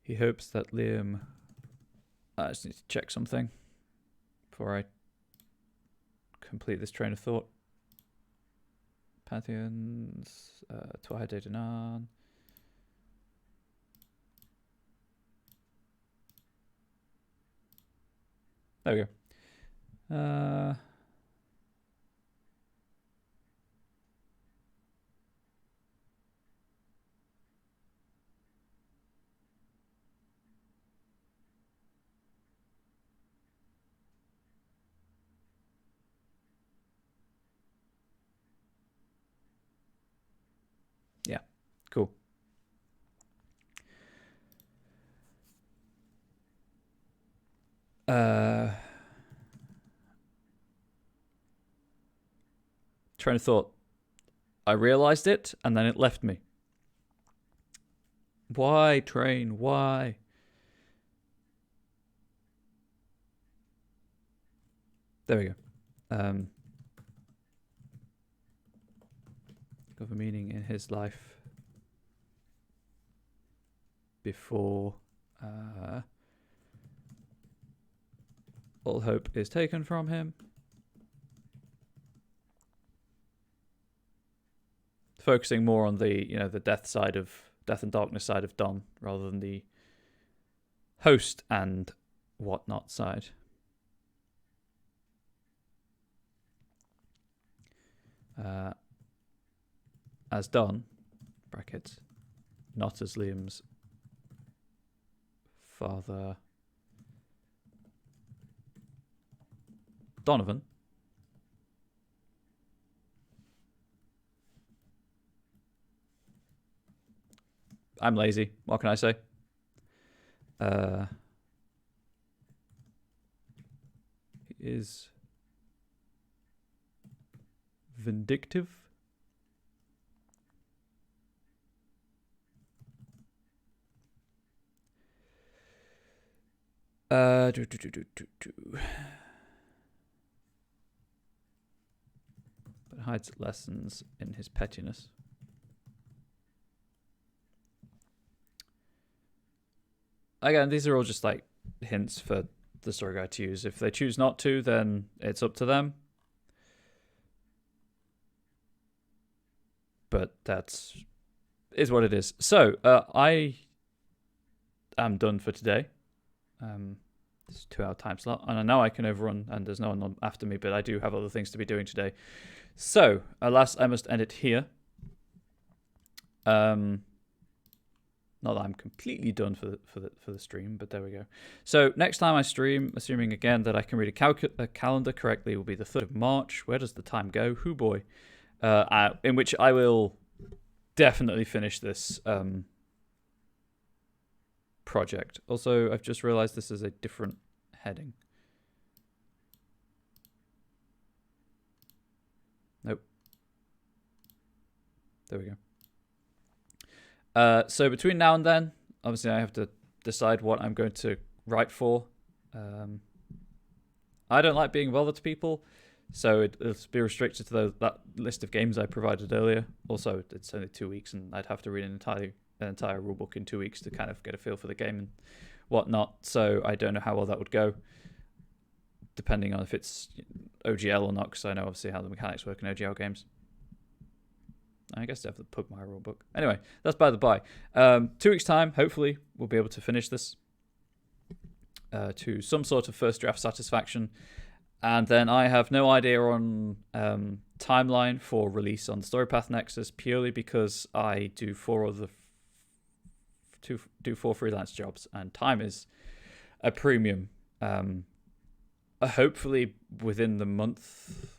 He hopes that Liam... I just need to check something before I complete this train of thought. Pantheons, Twilight Danan. There we go. Train of thought. I realized it, and then it left me. Why, train? Why? There we go. Of a meaning in his life before all hope is taken from him. Focusing more on the the death and darkness side of Don rather than the host and whatnot side. As Don, brackets, not as Liam's father, Donovan. I'm lazy. What can I say? He is vindictive. But hides lessons in his pettiness. Again, these are all just like hints for the story guide to use. If they choose not to, then it's up to them. But is what it is. So I am done for today. It's a 2-hour time slot, and I know I can overrun, and there's no one after me, but I do have other things to be doing today. So, alas, I must end it here. Not that I'm completely done for the stream, but there we go. So next time I stream, assuming again that I can read a calendar correctly, will be the 3rd of March. Where does the time go? Hoo boy. In which I will definitely finish this project. Also, I've just realized this is a different heading. Nope. There we go. So between now and then, obviously I have to decide what I'm going to write for. I don't like being bothered to people, so it'll be restricted to that list of games I provided earlier. Also, it's only 2 weeks, and I'd have to read an entire rulebook in 2 weeks to kind of get a feel for the game and whatnot. So I don't know how well that would go, depending on if it's OGL or not, because I know obviously how the mechanics work in OGL games. I guess I have to put my rulebook. Anyway, that's by the by. 2 weeks' time, hopefully, we'll be able to finish this to some sort of first draft satisfaction. And then I have no idea on timeline for release on Storypath Nexus, purely because I do 4 freelance jobs, and time is a premium. Hopefully within the month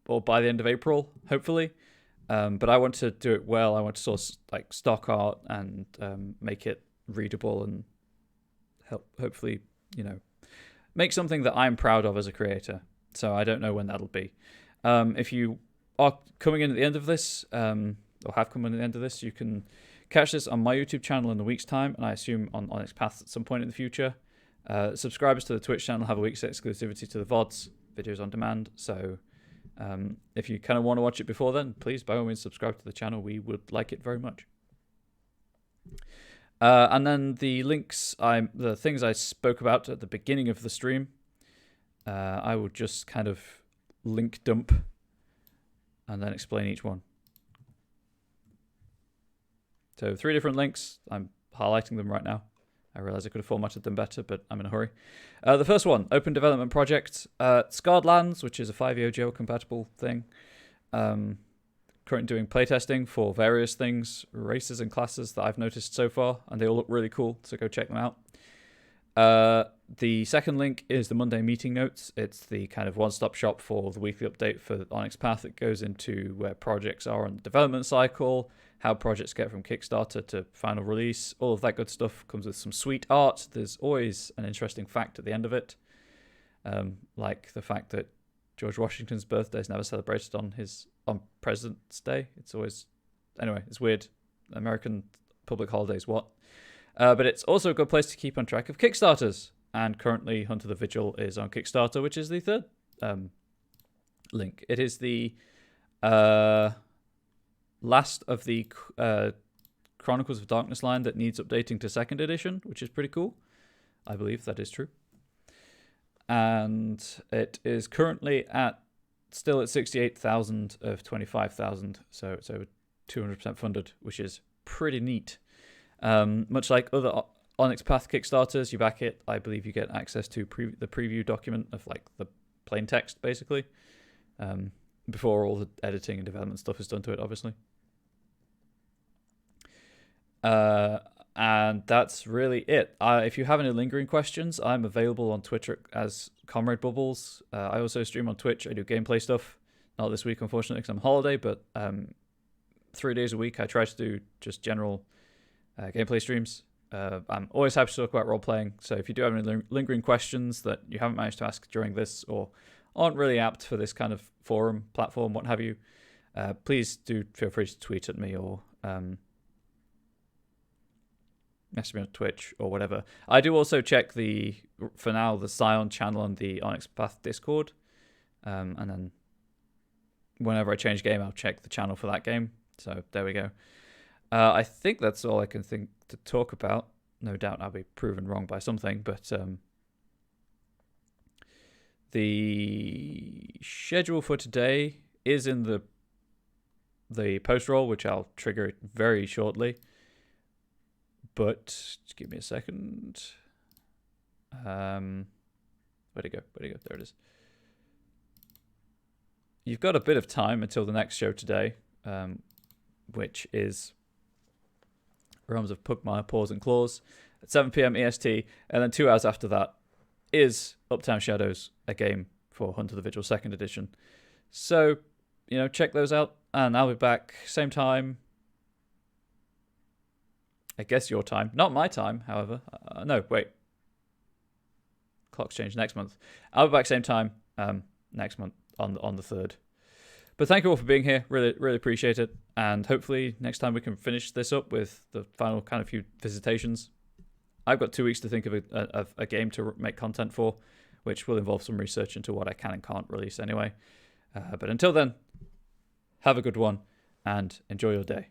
or by the end of April, hopefully. But I want to do it well. I want to source like stock art and make it readable and hopefully, make something that I'm proud of as a creator. So I don't know when that'll be. If you are coming in at the end of this, or have come in at the end of this, you can catch this on my YouTube channel in a week's time, and I assume on Onyx Path at some point in the future. Subscribers to the Twitch channel have a week's exclusivity to the VODs, videos on demand. So if you kind of want to watch it before then, please by all means subscribe to the channel. We would like it very much. And then the links, the things I spoke about at the beginning of the stream, I will just kind of link dump and then explain each one. So 3 different links. I'm highlighting them right now. I realize I could have formatted them better, but I'm in a hurry. The first one, Open Development Project. Scarred Lands, which is a 5e OGL compatible thing. Currently doing playtesting for various things, races and classes that I've noticed so far, and they all look really cool, so go check them out. The second link is the Monday meeting notes. It's the kind of one-stop shop for the weekly update for Onyx Path. It goes into where projects are on the development cycle, how projects get from Kickstarter to final release, all of that good stuff. Comes with some sweet art. There's always an interesting fact at the end of it, like the fact that George Washington's birthday is never celebrated on President's Day. It's always, anyway, it's weird. American public holidays, what? But it's also a good place to keep on track of Kickstarters. And currently, Hunt of the Vigil is on Kickstarter, which is the third link. It is the last of the Chronicles of Darkness line that needs updating to 2nd edition, which is pretty cool. I believe that is true. And it is currently still at 68,000 of 25,000, so it's over 200% funded, which is pretty neat. Much like other Onyx Path Kickstarters, you back it, I believe you get access to the preview document of like the plain text, basically, before all the editing and development stuff is done to it, obviously. And that's really it. If you have any lingering questions, I'm available on Twitter as Comrade Bubbles. I also stream on Twitch. I do gameplay stuff. Not this week, unfortunately, because I'm on holiday, but 3 days a week I try to do just general gameplay streams. I'm always happy to talk about role-playing, so if you do have any lingering questions that you haven't managed to ask during this or aren't really apt for this kind of forum, platform, what have you, please do feel free to tweet at me or message me on Twitch or whatever. I do also check for now, the Scion channel on the Onyx Path Discord, and then whenever I change game, I'll check the channel for that game. So there we go. I think that's all I can think to talk about. No doubt I'll be proven wrong by something, but the schedule for today is in the post roll, which I'll trigger very shortly. But just give me a second. Where'd it go? There it is. You've got a bit of time until the next show today, which is Realms of Pugmire, Paws and Claws at 7 p.m. EST, and then 2 hours after that is Uptown Shadows, a game for Hunt of the Vigil 2nd edition. So, check those out, and I'll be back same time. I guess your time, not my time, however. No, wait. Clocks change next month. I'll be back same time next month on the 3rd. But thank you all for being here. Really, really appreciate it. And hopefully next time we can finish this up with the final kind of few visitations. I've got 2 weeks to think of a game to make content for, which will involve some research into what I can and can't release anyway. But until then, have a good one and enjoy your day.